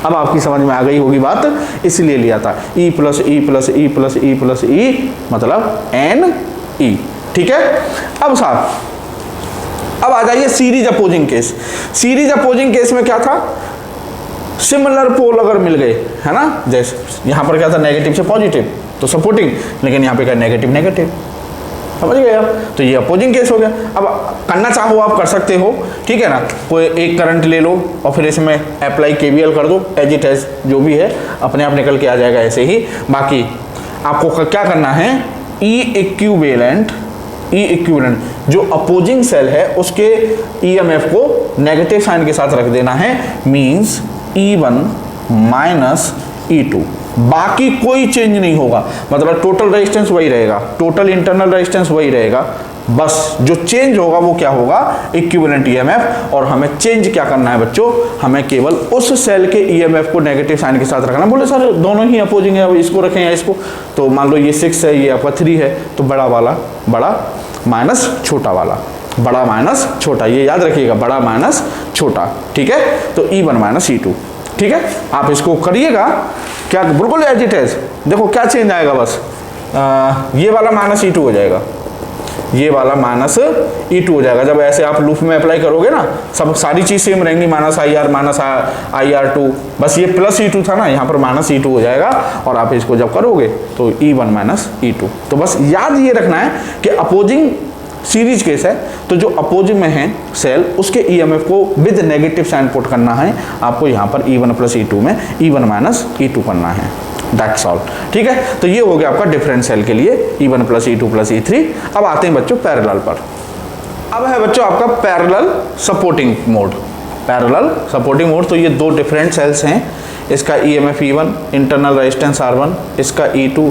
अब आपकी समझ में आ गई होगी बात, इसलिए लिया था। E plus E plus E plus E plus E मतलब NE, ठीक है। अब साहब अब आ जाइए series opposing case. Series opposing case में क्या था? सिमिलर पोल अगर मिल गए, है ना, जैसे यहाँ पर क्या था? नेगेटिव से पॉजिटिव, तो सपोर्टिंग, लेकिन यहाँ पे क्या? नेगेटिव नेगेटिव, समझ गए आप? तो ये अपोजिंग केस हो गया। अब करना चाहो आप कर सकते हो, ठीक है ना। कोई एक करंट ले लो और फिर इसमें अप्लाई KVL कर दो, एज इट एज जो भी है अपने आप निकल के आ जाएगा ऐसे ही। बाकी आपको क्या करना है? E इक्विवेलेंट जो अपोजिंग सेल है उसके ईएमएफ को नेगेटिव साइन के साथ रख देना है, मींस E1 माइनस E2, बाकी कोई चेंज नहीं होगा। मतलब टोटल रेजिस्टेंस वही रहेगा, टोटल इंटरनल रेजिस्टेंस वही रहेगा, बस जो चेंज होगा वो क्या होगा? Equivalent EMF. और हमें चेंज क्या करना है बच्चों? हमें केवल उस सेल के ईएमएफ को नेगेटिव साइन के साथ रखना। बोले सर दोनों ही अपोजिंग है, इसको रखें या इसको, तो मान लो ये 6 है, ये आपका 3 है, तो बड़ा वाला बड़ा माइनस छोटा वाला, बड़ा माइनस छोटा, ये याद रखिएगा, बड़ा माइनस छोटा, ठीक है। तो E1 माइनस E2, ठीक है, आप इसको करिएगा, क्या बिल्कुल एज इट इज। देखो क्या चेंज आएगा, बस ये वाला माइनस E2 हो जाएगा, ये वाला माइनस E2 हो जाएगा। जब ऐसे आप लूप में अप्लाई करोगे ना, सब सारी चीज सेम रहेंगी, माइनस IR माइनस IR2, बस ये प्लस E2 था ना, यहाँ पर माइनस E2 हो जाएगा। और आप इसको जब करोगे तो E1 माइनस E2। तो बस याद ये रखना है कि अपोजिंग सीरीज केस है, तो जो अपोजिंग में है सेल, उसके EMF को विद नेगेटिव साइन पुट करना है आपको यहाँ पर E1 प्लस E2 में E1 माइनस E2 करना है, दैट्स ऑल। ठीक है, तो ये हो गया आपका डिफरेंट सेल के लिए E1 plus E2 plus E3। अब आते हैं बच्चों पैरेलल पर। अब है बच्चों आपका parallel supporting mode. Parallel supporting mode, तो ये दो डिफरेंट सेल्स हैं, इसका EMF E1 internal resistance R1, इसका E2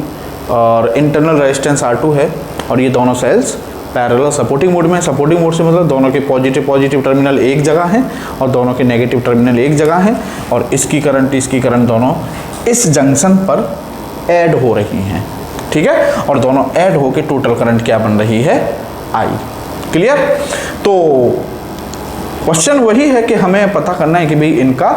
और इंटरनल रेजिस्टेंस R2 है, और ये दोनों सेल्स पैरेलल सपोर्टिंग मोड में। सपोर्टिंग मोड से मतलब दोनों के पॉजिटिव टर्मिनल एक जगह हैं और दोनों के नेगेटिव टर्मिनल एक जगह हैं, और इसकी करंट दोनों इस जंक्शन पर ऐड हो रही हैं। ठीक है, और दोनों ऐड होकर टोटल करंट क्या बन रही है, I। क्लियर? तो क्वेश्चन वही है कि हमें पता करना है कि भाई इनका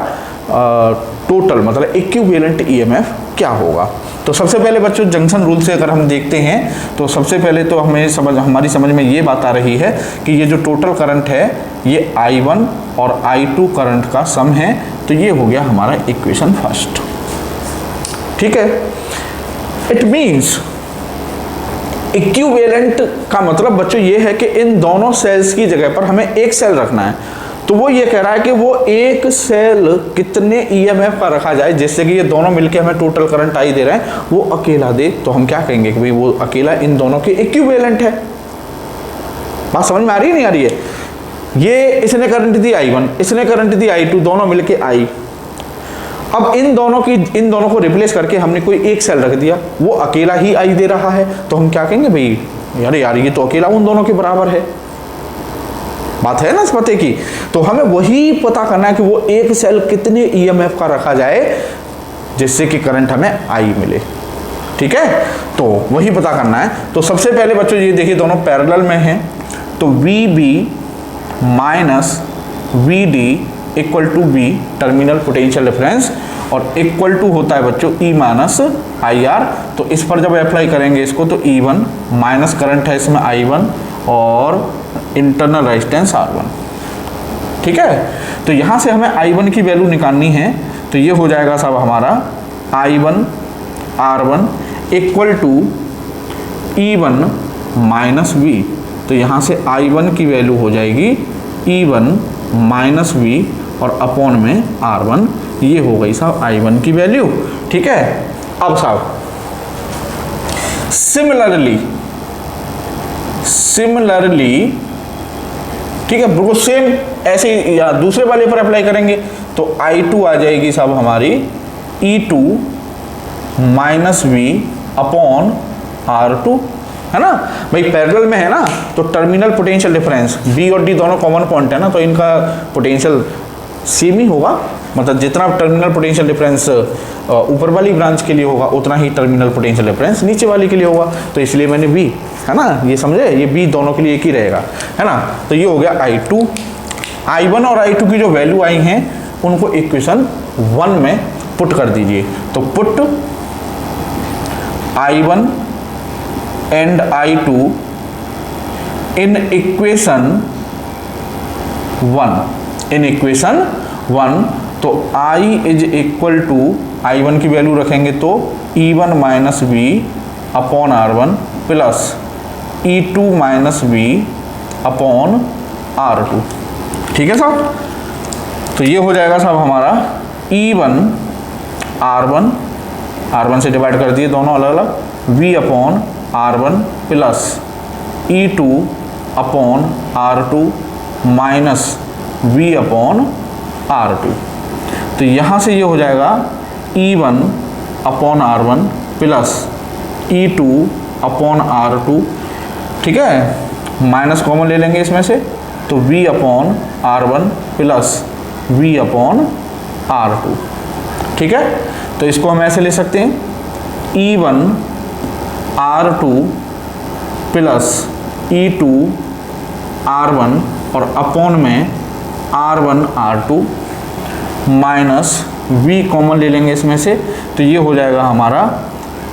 टोटल मतलब इक्विवेलेंट EMF क्या होगा। तो सबसे पहले बच्चों जंक्शन रूल से अगर हम देखते हैं तो सबसे पहले तो हमारी समझ में ये बात आ रही है कि ये जो टोटल करंट है ये I1 और I2 करंट का सम है। तो ये हो गया हमारा इक्वेशन फर्स्ट। ठीक है, इट मीन्स इक्विवेलेंट का मतलब बच्चों ये है कि इन दोनों सेल्स की जगह पर हमें एक सेल रखना है। तो वो ये कह रहा है कि वो एक सेल कितने EMF का रखा जाए जिससे कि ये दोनों मिलके हमें टोटल करंट I दे रहे हैं, वो अकेला दे। तो हम क्या कहेंगे कि भाई वो अकेला इन दोनों के इक्विवेलेंट है। बात समझ में आ रही है नहीं आ रही है? ये इसने करंट दी I1, इसने करंट दी I2, दोनों मिलके I। अब इन दोनों को रिप्लेस करके हमने कोई एक सेल रख दिया, वो अकेला ही I दे रहा है। तो हम क्या कहेंगे, भाई यार ये तो अकेला उन दोनों के बराबर है। बात है ना इस पते की? तो हमें वही पता करना है कि वो एक सेल कितने EMF का रखा जाए जिससे कि करंट हमें I मिले। ठीक है, तो वही पता करना है। तो सबसे पहले बच्चों ये देखिए दोनों पैरेलल में हैं, तो VB minus VD equal to B terminal potential difference, और इक्वल टू होता है बच्चों E माइनस IR। तो इस पर जब अप्लाई करेंगे इसको तो E1 माइनस करंट है इसमें I1 और इंटरनल रेजिस्टेंस R1। ठीक है, तो यहाँ से हमें I1 की वैल्यू निकालनी है। तो ये हो जाएगा साहब हमारा I1 R1 equal to E1 minus V। तो यहाँ से I1 की वैल्यू हो जाएगी E1 माइनस V और अपॉन में R1। ये हो गई साहब I1 की वैल्यू। ठीक है, अब साहब सिमिलरली ठीक है, बिल्कुल सेम ऐसे ही या दूसरे वाले पर अप्लाई करेंगे तो I2 आ जाएगी साहब हमारी E2 minus V upon R2, है ना भाई। पैरेलल में है ना, तो टर्मिनल पोटेंशियल डिफरेंस B और D दोनों कॉमन पॉइंट है ना, तो इनका पोटेंशियल सेम ही होगा। मतलब जितना टर्मिनल पोटेंशियल डिफरेंस ऊपर वाली ब्रांच के लिए होगा उतना ही टर्मिनल पोटेंशियल डिफरेंस नीचे वाली के लिए होगा। तो इसलिए मैंने B, है ना, ये समझे, ये B दोनों के लिए एक ही रहेगा, है ना। तो ये हो गया I2। I1 और I2 की जो वैल्यू आई हैं उनको इक्वेशन 1 में पुट कर दीजिए। तो put I1 and I2 in equation 1, तो I is equal to I1 की वैल्यू रखेंगे तो E1 minus V upon R1 plus E2 minus V upon R2। ठीक है साहब, तो ये हो जाएगा साहब हमारा E1 R1 से डिवाइड कर दिए दोनों अलग अलग, V upon R1 plus E2 upon R2 minus V upon R2। तो यहाँ से ये हो जाएगा E1 upon R1 plus E2 upon R2। ठीक है, माइनस कॉमन ले लेंगे इसमें से, तो V upon R1 plus V upon R2। ठीक है, तो इसको हम ऐसे ले सकते हैं E1 R2 plus E2 R1 और अपॉन में R1 R2 minus V common ले लेंगे इसमें से, तो ये हो जाएगा हमारा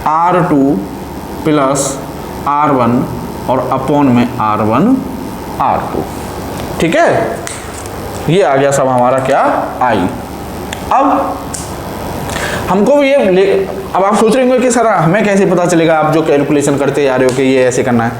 R2 प्लस R1 और अपॉन में R1 R2। ठीक है, ये आ गया सब हमारा क्या I। अब हमको ये अब आप सोच रहे होंगे कि सर हमें कैसे पता चलेगा, आप जो कैलकुलेशन करते जा रहे हो कि ये ऐसे करना है।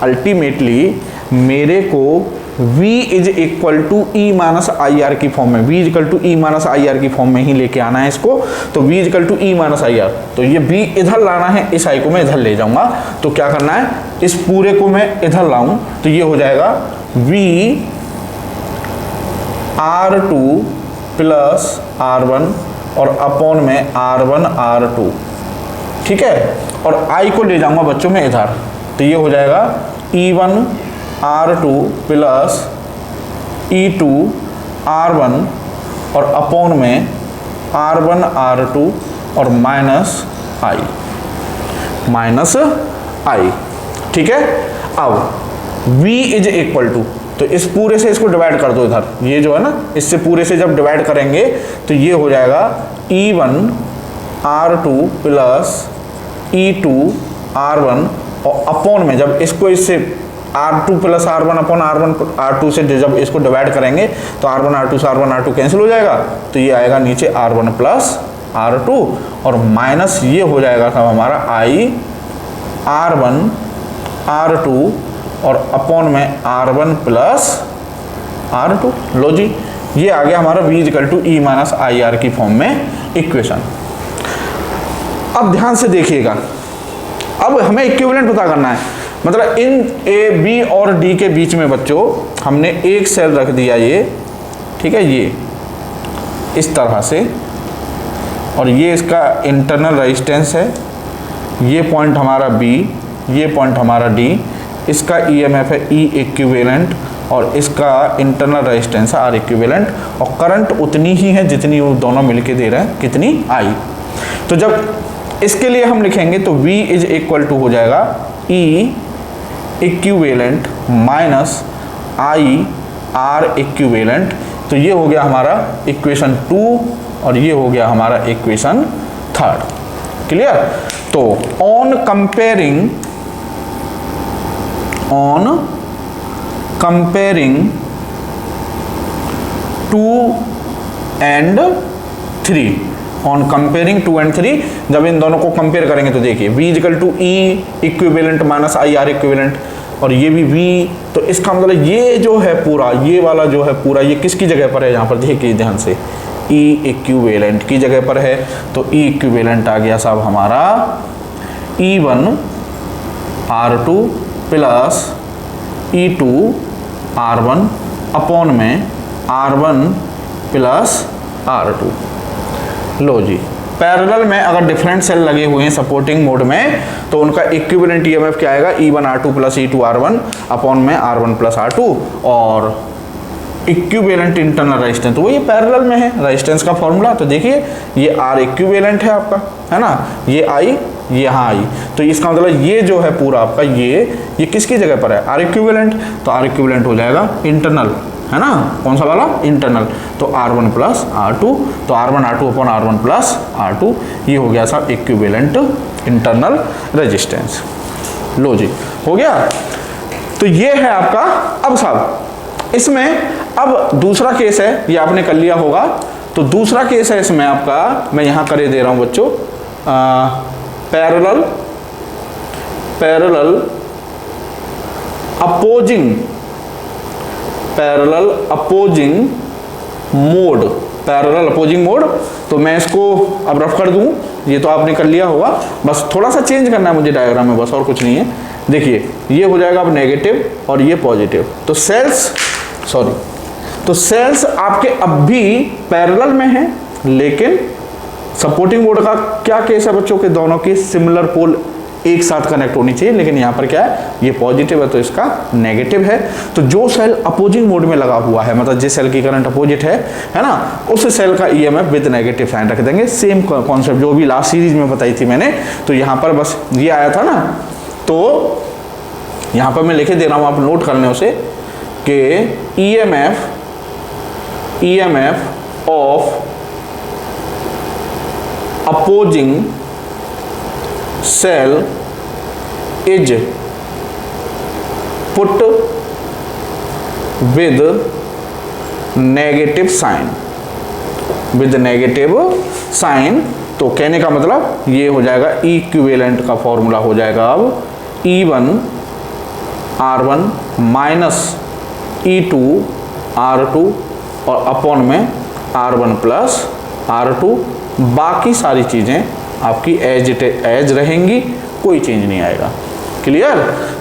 अल्टीमेटली मेरे को v is equal to E minus I R की फॉर्म में, v equal to E minus I R की फॉर्म में ही लेके आना है इसको। तो v equal to E minus I R, तो ये v इधर लाना है, इस i को मैं इधर ले जाऊंगा। तो क्या करना है, इस पूरे को मैं इधर लाऊं, तो ये हो जाएगा v R2 प्लस R1 और अपॉन में R1 R2। ठीक है, और I को ले जाऊंगा बच्चों में इधर, तो ये हो जाएगा E1 R2 plus E2 R1 और अपॉन में R1 R2 और माइनस I। ठीक है, अब V इज इक्वल टू, तो इस पूरे से इसको डिवाइड कर दो इधर, ये जो है ना, इससे पूरे से जब डिवाइड करेंगे तो ये हो जाएगा E1 R2 plus E2 R1 और अपॉन में जब इसको इससे R2 plus R1 upon R1 R2 से जब इसको डिवाइड करेंगे तो R1 R2 से R1 R2 कैंसिल हो जाएगा, तो ये आएगा नीचे R1 प्लस R2 और माइनस ये हो जाएगा सब हमारा I R1 R2 और अपॉन में R1 प्लस R2। लो जी, ये आ गया हमारा v equal to E minus I R की फॉर्म में इक्वेशन। अब ध्यान से देखिएगा, अब हमें इक्विवेलेंट पता करना है, मतलब इन ए बी और डी के बीच में बच्चों हमने एक सेल रख दिया ये, ठीक है, ये इस तरह से, और ये इसका इंटरनल रेजिस्टेंस है, ये पॉइंट हमारा B, ये पॉइंट हमारा D, इसका EMF है E इक्विवेलेंट और इसका इंटरनल रेजिस्टेंस है R इक्विवेलेंट, और करंट उतनी ही है जितनी वो दोनों मिलके दे रहे हैं, कितनी I। तो जब इसके लिए हम लिखेंगे तो V इज इक्वल टू हो जाएगा E equivalent minus I R equivalent. तो ये हो गया हमारा इक्वेशन 2 और ये हो गया हमारा इक्वेशन 3। क्लियर। तो on comparing 2 and 3, on comparing 2 and 3, जब इन दोनों को कंपेयर करेंगे तो देखिए V equal to E equivalent minus I R equivalent, और ये भी V, तो इसका मतलब ये जो है पूरा, ये वाला जो है पूरा, ये किसकी जगह पर है, यहाँ पर देखिए ध्यान से, E इक्विवेलेंट की जगह पर है। तो E इक्विवेलेंट आ गया साहब हमारा E1 R2 plus E2 R1 upon में R1 प्लस R2। लो जी, पैरेलल में अगर डिफरेंट सेल लगे हुए हैं सपोर्टिंग मोड में तो उनका इक्विवेलेंट ईएमएफ क्या आएगा, E1 R2 plus E2 R1 upon में R1 प्लस R2, और इक्विवेलेंट इंटरनल रेजिस्टेंस, तो वो ये पैरेलल में है रेजिस्टेंस का फॉर्मूला। तो देखिए ये R इक्विवेलेंट है आपका, है ना, ये I, ये यहाँ I, तो इसका मतलब ये जो है पूरा आपका ये किसकी जगह पर है, R इक्विवेलेंट। तो R इक्विवेलेंट हो जाएगा इंटरनल, है ना, कौन सा वाला, इंटरनल। तो R1 प्लस R2, तो R1 R2 upon R1 plus R2, ये हो गया साहब इक्विवेलेंट इंटरनल रेजिस्टेंस। लो जी, हो गया। तो ये है आपका। अब साहब इसमें अब दूसरा केस है, ये आपने कर लिया होगा, तो दूसरा केस है इसमें आपका, मैं यहाँ करे दे रहा हूँ बच्चों, पैरेलल अपोजिंग मोड। तो मैं इसको अब रफ कर दूं, ये तो आपने कर लिया होगा, बस थोड़ा सा चेंज करना है मुझे डायग्राम में, बस और कुछ नहीं है। देखिए ये हो जाएगा अब नेगेटिव और ये पॉजिटिव, तो सेल्स आपके अब भी पैरेलल में हैं, लेकिन सपोर्टिंग मोड का क्या केस है बच्चों के, दोनों की सिमिलर पोल एक साथ कनेक्ट होनी चाहिए, लेकिन यहाँ पर क्या है, ये पॉजिटिव है तो इसका नेगेटिव है। तो जो सेल अपोजिंग मोड में लगा हुआ है, मतलब जिस सेल की करंट अपोजिट है ना, उस सेल का ईएमएफ विद नेगेटिव साइन रख देंगे। सेम कॉन्सेप्ट जो भी लास्ट सीरीज में बताई थी मैंने, तो यहाँ पर बस ये आया था ना, तो यहाँ पर मैं लिखे दे रहा हूँ, आप नोट कर लें उसे, कि EMF of opposing cell is put with negative sign, with negative sign। तो कहने का मतलब ये हो जाएगा इक्विवेलेंट का फॉर्मूला हो जाएगा अब E1 R1 minus E2 R2 और अपॉन में R1 प्लस R2, बाकी सारी चीज़ें आपकी एज रहेंगी, कोई चेंज नहीं आएगा। क्लियर?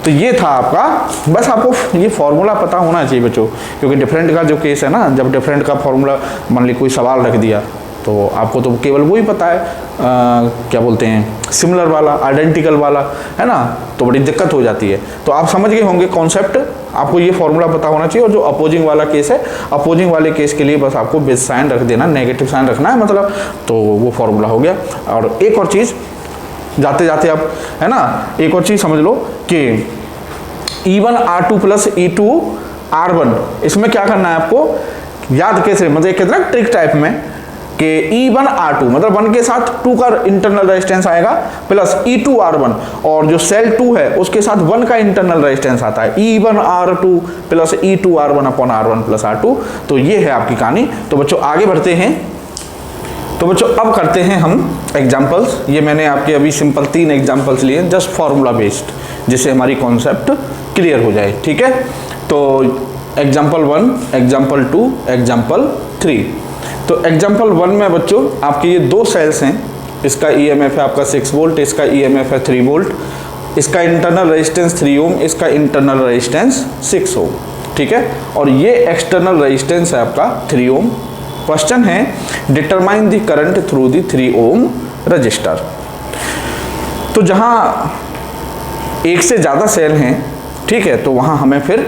तो ये था आपका, बस आपको ये फॉर्मूला पता होना चाहिए बच्चों, क्योंकि डिफरेंट का जो केस है ना, जब डिफरेंट का फॉर्मूला मान ली कोई सवाल रख दिया तो आपको तो केवल वही पता है क्या बोलते हैं सिमिलर वाला, आइडेंटिकल वाला, है ना, तो बड़ी दिक्कत हो जाती है। तो आप समझ गए होंगे कॉन्सेप्ट, आपको ये फॉर्मूला पता होना चाहिए। और जो अपोजिंग वाला केस है, अपोजिंग वाले केस के लिए बस आपको बेस साइन रख देना, नेगेटिव साइन रखना है मतलब, तो वो फॉर्मूला हो गया। और एक और चीज़ जाते जाते आप, है ना, एक और चीज़ समझ लो कि E1 R2 plus E2 R1, इसमें क्या करना है आपको, याद कैसे, मतलब कितना ट्रिक टाइप में कि E1 R2 मतलब 1 के साथ 2 का इंटरनल रेजिस्टेंस आएगा प्लस E2 R1, और जो सेल 2 है उसके साथ 1 का इंटरनल रेजिस्टेंस आता है, E1 R2 plus E2 R1 upon R1 plus R2। तो ये है आपकी कहानी। तो बच्चों आगे बढ़ते हैं। तो बच्चों अब करते हैं हम एग्जाम्पल्स। ये मैंने आपके अभी सिंपल 3 एग्जाम्पल्स लिए, जस्ट फार्मूला बेस्ड, जिससे हमारी कॉन्सेप्ट क्लियर हो जाए। ठीक है, तो एग्जाम्पल 1, एग्जाम्पल 2, एग्जाम्पल 3। तो एग्जाम्पल 1 में बच्चों आपके ये 2 सेल्स हैं, इसका EMF है आपका 6 वोल्ट, इसका EMF है 3 वोल्ट, इसका इंटरनल रेजिस्टेंस 3 ओम, इसका इंटरनल रेजिस्टेंस 6 ओम। ठीक है, और ये एक्सटर्नल रेजिस्टेंस है आपका 3 ओम। क्वेश्चन है determine the current through the 3 ohm resistor. तो जहां एक से ज़्यादा सेल हैं, ठीक है, तो वहां हमें फिर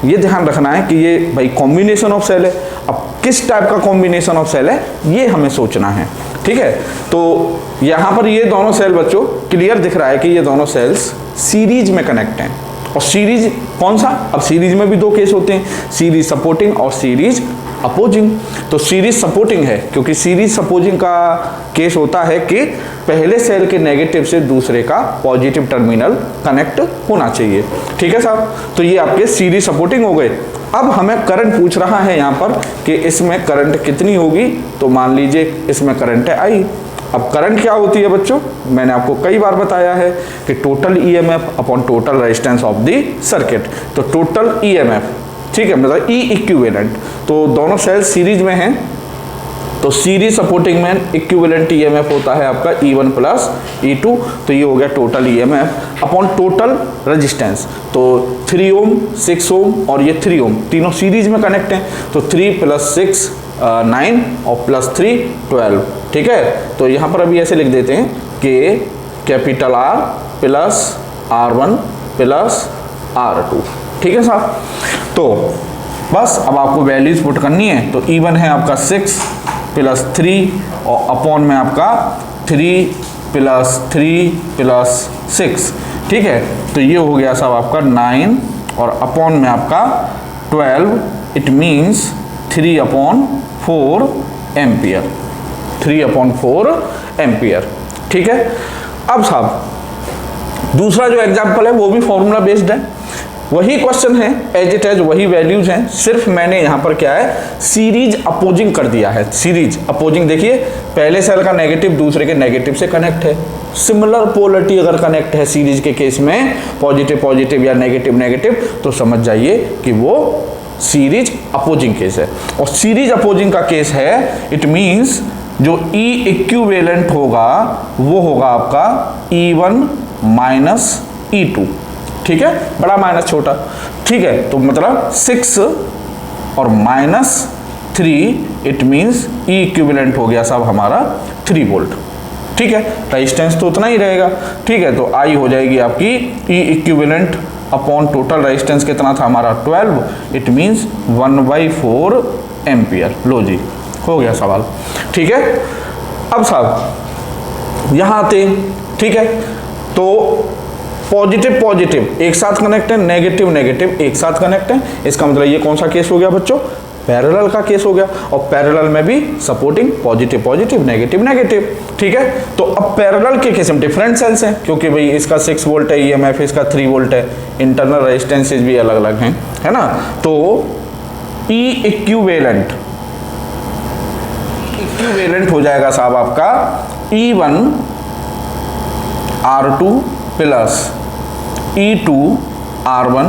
ये ध्यान रखना है कि ये भाई कॉम्बिनेशन ऑफ सेल है। अब किस टाइप का कॉम्बिनेशन ऑफ सेल है ये हमें सोचना है। ठीक है, तो यहाँ पर ये दोनों सेल बच्चों क्लियर दिख रहा है कि ये दोनों सेल्स सीरीज में कनेक्ट हैं। और सीरीज कौन सा, अब सीरीज में भी 2 केस होते हैं, सीरीज सपोर्टिंग और सीरीज अपोजिंग। तो सीरीज सपोर्टिंग है क्योंकि सीरीज सपोर्टिंग का केस होता है कि पहले सेल के नेगेटिव से दूसरे का पॉजिटिव टर्मिनल कनेक्ट होना चाहिए। ठीक है साहब, तो ये आपके सीरीज सपोर्टिंग हो गए। अब हमें करंट पूछ रहा है यहाँ पर कि इसमें करंट कितनी होगी, तो मान लीजिए इसमें करंट है I। अब करंट क्या होती है बच्चों, मैंने आपको कई बार बताया है कि total EMF upon total resistance of the circuit. तो टोटल EMF, ठीक है, मतलब E इक्विवेलेंट। तो दोनों सेल सीरीज में हैं, तो सीरीज सपोर्टिंग में इक्विवेलेंट EMF होता है आपका E1 प्लस E2। तो ये हो गया total EMF upon total resistance. तो 3 ओम, 6 ओम और ये 3 ओम तीनों सीरीज में कनेक्ट हैं। तो 3 प्लस 6 9 और प्लस 3 12। ठीक है, तो यहाँ पर अभी ऐसे लिख देते हैं कि capital R plus R1 plus R2। ठीक है साहब, तो बस अब आपको वैल्यूज पुट करनी है। तो E1 है आपका 6 प्लस 3 और अपॉन में आपका 3 प्लस 3 प्लस 6। ठीक है, तो ये हो गया साहब आपका 9 और अपॉन में आपका 12। It means 3/4 ampere, 3/4 ampere. ठीक है, अब साहब दूसरा जो एग्जाम्पल है वो भी फॉर्मूला बेस्ड है, वही क्वेश्चन है, एज इट एज वही वैल्यूज हैं, सिर्फ मैंने यहाँ पर क्या है सीरीज अपोजिंग कर दिया है। सीरीज अपोजिंग देखिए, पहले सेल का नेगेटिव दूसरे के नेगेटिव से कनेक्ट है। सिमिलर पोलरिटी अगर कनेक्ट है सीरीज के केस में, पॉजिटिव पॉजिटिव या नेगेटिव नेगेटिव, तो समझ जाइए कि वो सीरीज अपोजिंग केस है। और सीरीज अपोजिंग का केस है, इट मीन्स जो E इक्विवेलेंट होगा वो होगा आपका E1 माइनस E2। ठीक है, बड़ा माइनस छोटा। ठीक है, तो मतलब 6 और minus 3, it means E equivalent हो गया साहब हमारा 3 वोल्ट। ठीक है, रेजिस्टेंस तो उतना ही रहेगा। ठीक है, तो I हो जाएगी आपकी E equivalent upon total resistance कितना था हमारा 12, इट मीन्स 1/4 एम्पियर। लो जी, हो गया सवाल। ठीक है, अब साहब यहाँ आते हैं। ठीक है, तो पॉजिटिव पॉजिटिव एक साथ कनेक्ट है, नेगेटिव नेगेटिव एक साथ कनेक्ट है। इसका मतलब ये कौन सा केस हो गया बच्चों, पैरेलल का केस हो गया, और पैरेलल में भी supporting positive positive negative negative. ठीक है, तो अब पैरेलल के केस में डिफरेंट सेल्स हैं, क्योंकि भाई इसका 6 वोल्ट है ईएमएफ, इसका 3 वोल्ट है, इंटरनल रेजिस्टेंसेज भी अलग अलग हैं, है ना। तो ई इक्विवेलेंट हो जाएगा साहब आपका E1 R2 plus E2 R1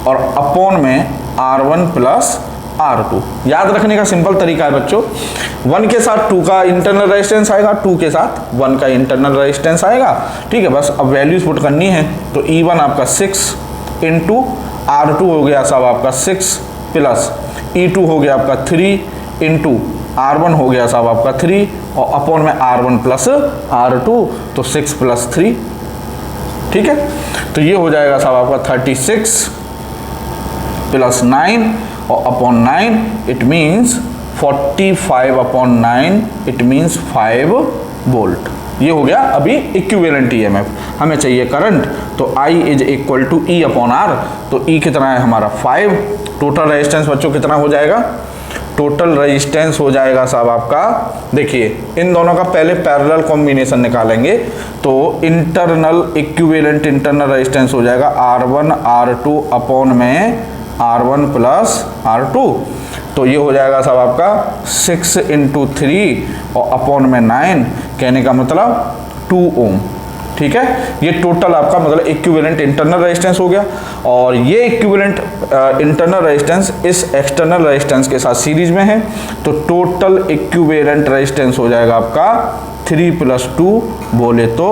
और अपॉन में R1 प्लस R2। याद रखने का सिंपल तरीका है बच्चों, 1 के साथ 2 का इंटरनल रेजिस्टेंस आएगा, 2 के साथ 1 का इंटरनल रेजिस्टेंस आएगा। ठीक है, बस अब वैल्यूज पुट करनी है। तो E1 आपका 6 इंटू R2 हो गया साहब आपका 6 प्लस E2 हो गया आपका 3 इंटू R1 हो गया साहब आपका 3 और अपॉन में R1 प्लस R2, तो 6 प्लस 3। ठीक है, तो ये हो जाएगा साहब आपका 36 प्लस 9 और upon 9 it means 45 upon 9 it means 5 volt. ये हो गया अभी इक्विवेलेंट ईएमएफ। हमें चाहिए करंट, तो I is equal to E upon R। तो E कितना है हमारा 5। टोटल रेजिस्टेंस बच्चों कितना हो जाएगा, टोटल रेजिस्टेंस हो जाएगा साहब आपका, देखिए इन दोनों का पहले पैरेलल कॉम्बिनेशन निकालेंगे, तो इंटरनल इक्विवेलेंट इंटरनल रेजिस्टेंस हो जाएगा R1 R2 अपॉन में R1 प्लस R2। तो ये हो जाएगा साहब आपका 6 इंटू 3 और अपॉन में 9, कहने का मतलब 2 ओम। ठीक है, ये टोटल आपका मतलब इक्विवेलेंट इंटरनल रेजिस्टेंस हो गया, और ये इक्विवेलेंट इंटरनल रेजिस्टेंस इस एक्सटर्नल रेजिस्टेंस के साथ सीरीज में है, तो टोटल इक्विवेलेंट रेजिस्टेंस हो जाएगा आपका 3 प्लस 2 बोले तो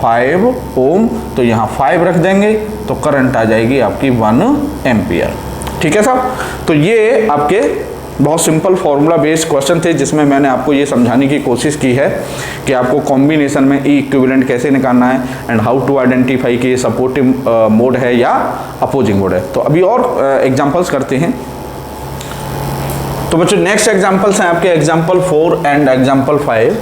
5 ओम। तो यहाँ 5 रख देंगे तो करंट आ जाएगी आपकी 1 एम्पियर। ठीक है साहब, तो ये आपके बहुत सिंपल फॉर्मूला बेस्ड क्वेश्चन थे, जिसमें मैंने आपको ये समझाने की कोशिश की है कि आपको कॉम्बिनेशन में ई इक्विवेलेंट कैसे निकालना है एंड हाउ टू आइडेंटिफाई कि ये सपोर्टिव मोड है या अपोजिंग मोड है। तो अभी और एग्जांपल्स करते हैं। तो बच्चों नेक्स्ट एग्जांपल्स हैं आपके एग्जांपल 4 एंड एग्जांपल 5।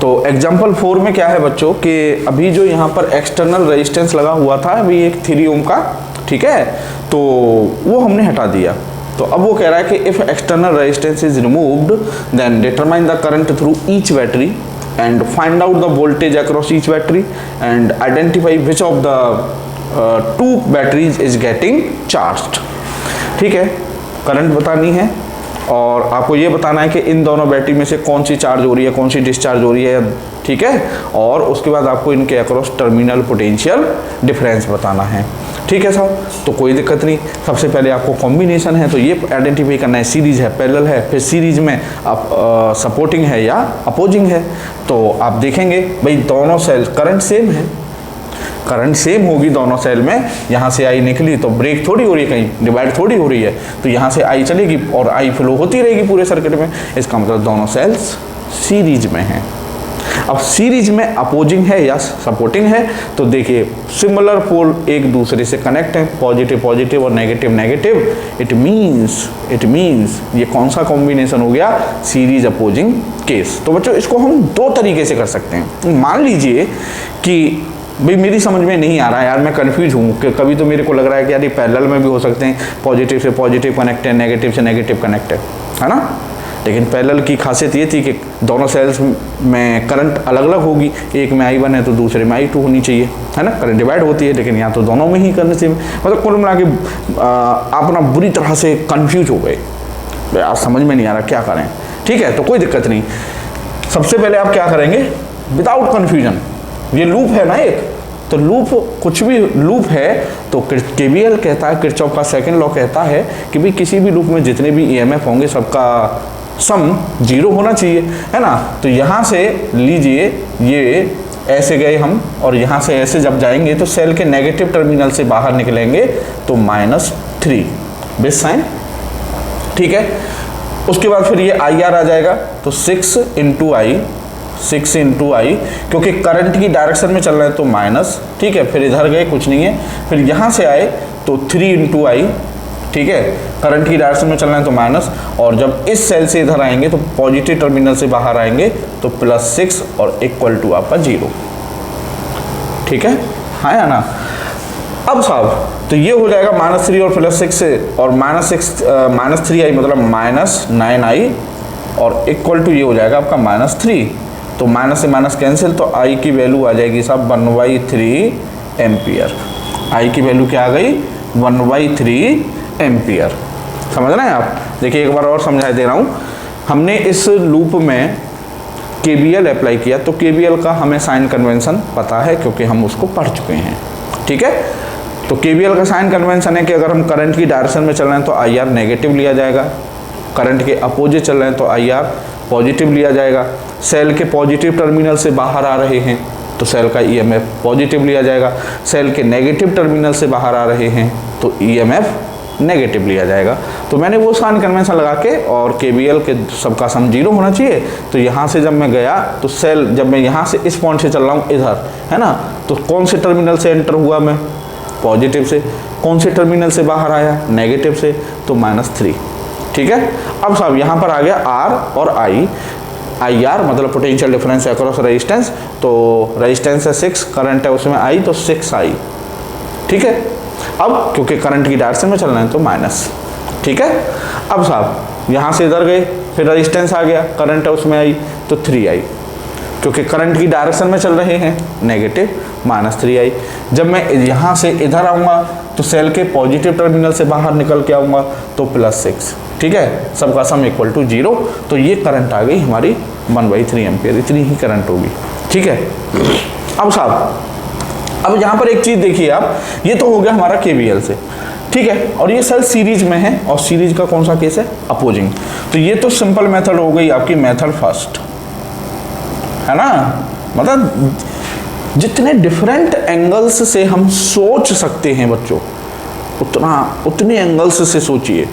तो एग्जांपल 4 में क्या है बच्चों कि अभी जो यहाँ पर एक्सटर्नल रेजिस्टेंस लगा हुआ था अभी एक 3 ओम का, ठीक है, तो वो हमने हटा दिया। तो अब वो कह रहा है कि if external resistance is removed then determine the current through each battery and find out the voltage across each battery and identify which of the 2 batteries is getting charged. ठीक है, करंट बतानी है और आपको ये बताना है कि इन दोनों बैटरी में से कौन सी चार्ज हो रही है, कौन सी डिस्चार्ज हो रही है। ठीक है, और उसके बाद आपको इनके अक्रॉस टर्मिनल पोटेंशियल डिफरेंस बताना है। ठीक है साहब, तो कोई दिक्कत नहीं। सबसे पहले आपको कॉम्बिनेशन है तो ये आइडेंटिफाई करना है, सीरीज है पैरेलल है, फिर सीरीज में आप सपोर्टिंग है या अपोजिंग है। तो आप देखेंगे भाई दोनों सेल करंट सेम है, करंट सेम होगी दोनों सेल में। यहाँ से आई निकली तो ब्रेक थोड़ी हो रही है, कहीं डिवाइड थोड़ी हो रही है, तो यहाँ से आई चलेगी और आई फ्लो होती रहेगी पूरे सर्किट में। इसका मतलब दोनों सेल्स सीरीज में हैं। अब सीरीज में अपोजिंग है या सपोर्टिंग है, तो देखिए सिमिलर पोल एक दूसरे से कनेक्ट है, पॉजिटिव पॉजिटिव और नेगेटिव नेगेटिव। इट मीन्स ये कौन सा कॉम्बिनेशन हो गया, सीरीज अपोजिंग केस। तो बच्चों इसको हम 2 तरीके से कर सकते हैं। मान लीजिए कि भाई मेरी समझ में नहीं आ रहा है यार, मैं कंफ्यूज हूँ कि कभी तो मेरे को लग रहा है कि यार ये पैरेलल में भी हो सकते हैं, पॉजिटिव से पॉजिटिव कनेक्ट है, नेगेटिव से नेगेटिव कनेक्ट है ना। लेकिन पैरेलल की खासियत ये थी कि दोनों सेल्स में करंट अलग अलग होगी, एक में I1 है तो दूसरे में I2 होनी चाहिए, है ना। करंट डिवाइड होती है, लेकिन यहाँ तो दोनों में ही करने से मतलब कुल मिला के आप ना बुरी तरह से कंफ्यूज हो गए, आज समझ में नहीं आ रहा क्या करें। ठीक है, तो कोई दिक्कत नहीं। सबसे पहले आप क्या करेंगे, विदाउट कन्फ्यूजन, ये लूप है ना एक, तो लूप कुछ भी लूप है तो केवीएल कहता है, किरचॉफ का सेकंड लॉ कहता है कि भाई किसी भी लूप में जितने भी ईएमएफ होंगे सबका सम 0 होना चाहिए, है ना। तो यहाँ से लीजिए ये ऐसे गए हम और यहाँ से ऐसे जब जाएंगे तो सेल के नेगेटिव टर्मिनल से बाहर निकलेंगे तो -3 बेस साइन। ठीक है, उसके बाद फिर ये IR आ जाएगा तो 6 इंटू आई, क्योंकि करंट की डायरेक्शन में चल रहे हैं तो माइनस। ठीक है, फिर इधर गए कुछ नहीं है, फिर यहाँ से आए तो 3 इंटू आई। ठीक है, करंट की डायरेक्शन में चल रहे हैं तो माइनस, और जब इस सेल से इधर आएंगे तो पॉजिटिव टर्मिनल से बाहर आएंगे तो +6 और इक्वल टू आपका 0। ठीक है, हाँ या ना। अब साहब तो ये हो जाएगा -3 और +6 से, और -3i मतलब -9i और इक्वल टू ये हो जाएगा आपका -3। तो माइनस से माइनस कैंसिल, तो i की वैल्यू आ जाएगी साहब 1/3 एम्पियर। i की वैल्यू क्या आ गई 1/3 एम्पियर। समझ रहे हैं आप? देखिए एक बार और समझा दे रहा हूँ। हमने इस लूप में KVL अप्लाई किया, तो KVL का हमें साइन कन्वेंशन पता है क्योंकि हम उसको पढ़ चुके हैं। ठीक है, तो KVL का साइन कन्वेंशन है कि अगर हम करंट की डायरेक्शन में चल रहे हैं तो IR नेगेटिव लिया जाएगा, करंट के अपोजिट चल रहे हैं तो IR पॉजिटिव लिया जाएगा, सेल के पॉजिटिव टर्मिनल से बाहर आ रहे हैं तो सेल का EMF पॉजिटिव लिया जाएगा, सेल के नेगेटिव टर्मिनल से बाहर आ रहे हैं तो EMF नेगेटिव लिया जाएगा। तो मैंने वो साइन कन्वेंशन लगा के, और KVL के सबका सम 0 होना चाहिए, तो यहाँ से जब मैं गया तो सेल, जब मैं यहाँ से इस पॉइंट से चल रहा हूँ इधर, है ना, तो कौन से टर्मिनल से एंटर हुआ मैं? पॉजिटिव से। कौन से टर्मिनल से बाहर आया? नेगेटिव से, तो -3। ठीक है, अब साहब यहाँ पर आ गया R और I। IR मतलब पोटेंशियल डिफरेंस अक्रॉस रेजिस्टेंस, तो रेजिस्टेंस है 6, करंट है उसमें I, तो 6I। ठीक है, अब क्योंकि करंट की डायरेक्शन में चल रहे हैं तो माइनस। ठीक है, अब साहब यहाँ से इधर गए, फिर रेजिस्टेंस आ गया, करंट है उसमें I, तो 3I। क्योंकि करंट की डायरेक्शन में चल रहे हैं नेगेटिव, -3I। जब मैं यहाँ से इधर आऊँगा तो सेल के पॉजिटिव टर्मिनल से बाहर निकल के आऊँगा तो +6। ठीक है, सबका सम इक्वल टू 0। तो ये करंट आ गई हमारी 1/3 एम्पियर, इतनी ही करंट होगी। ठीक है, अब साहब अब यहाँ पर एक चीज़ देखिए आप, ये तो हो गया हमारा KVL से। ठीक है, और ये सेल सीरीज में है, और सीरीज का कौन सा केस है? अपोजिंग। तो ये तो सिंपल मेथड हो गई आपकी, मेथड फर्स्ट, है ना। मतलब जितने डिफरेंट एंगल्स से हम सोच सकते हैं बच्चों, उतने एंगल्स से सोचिए,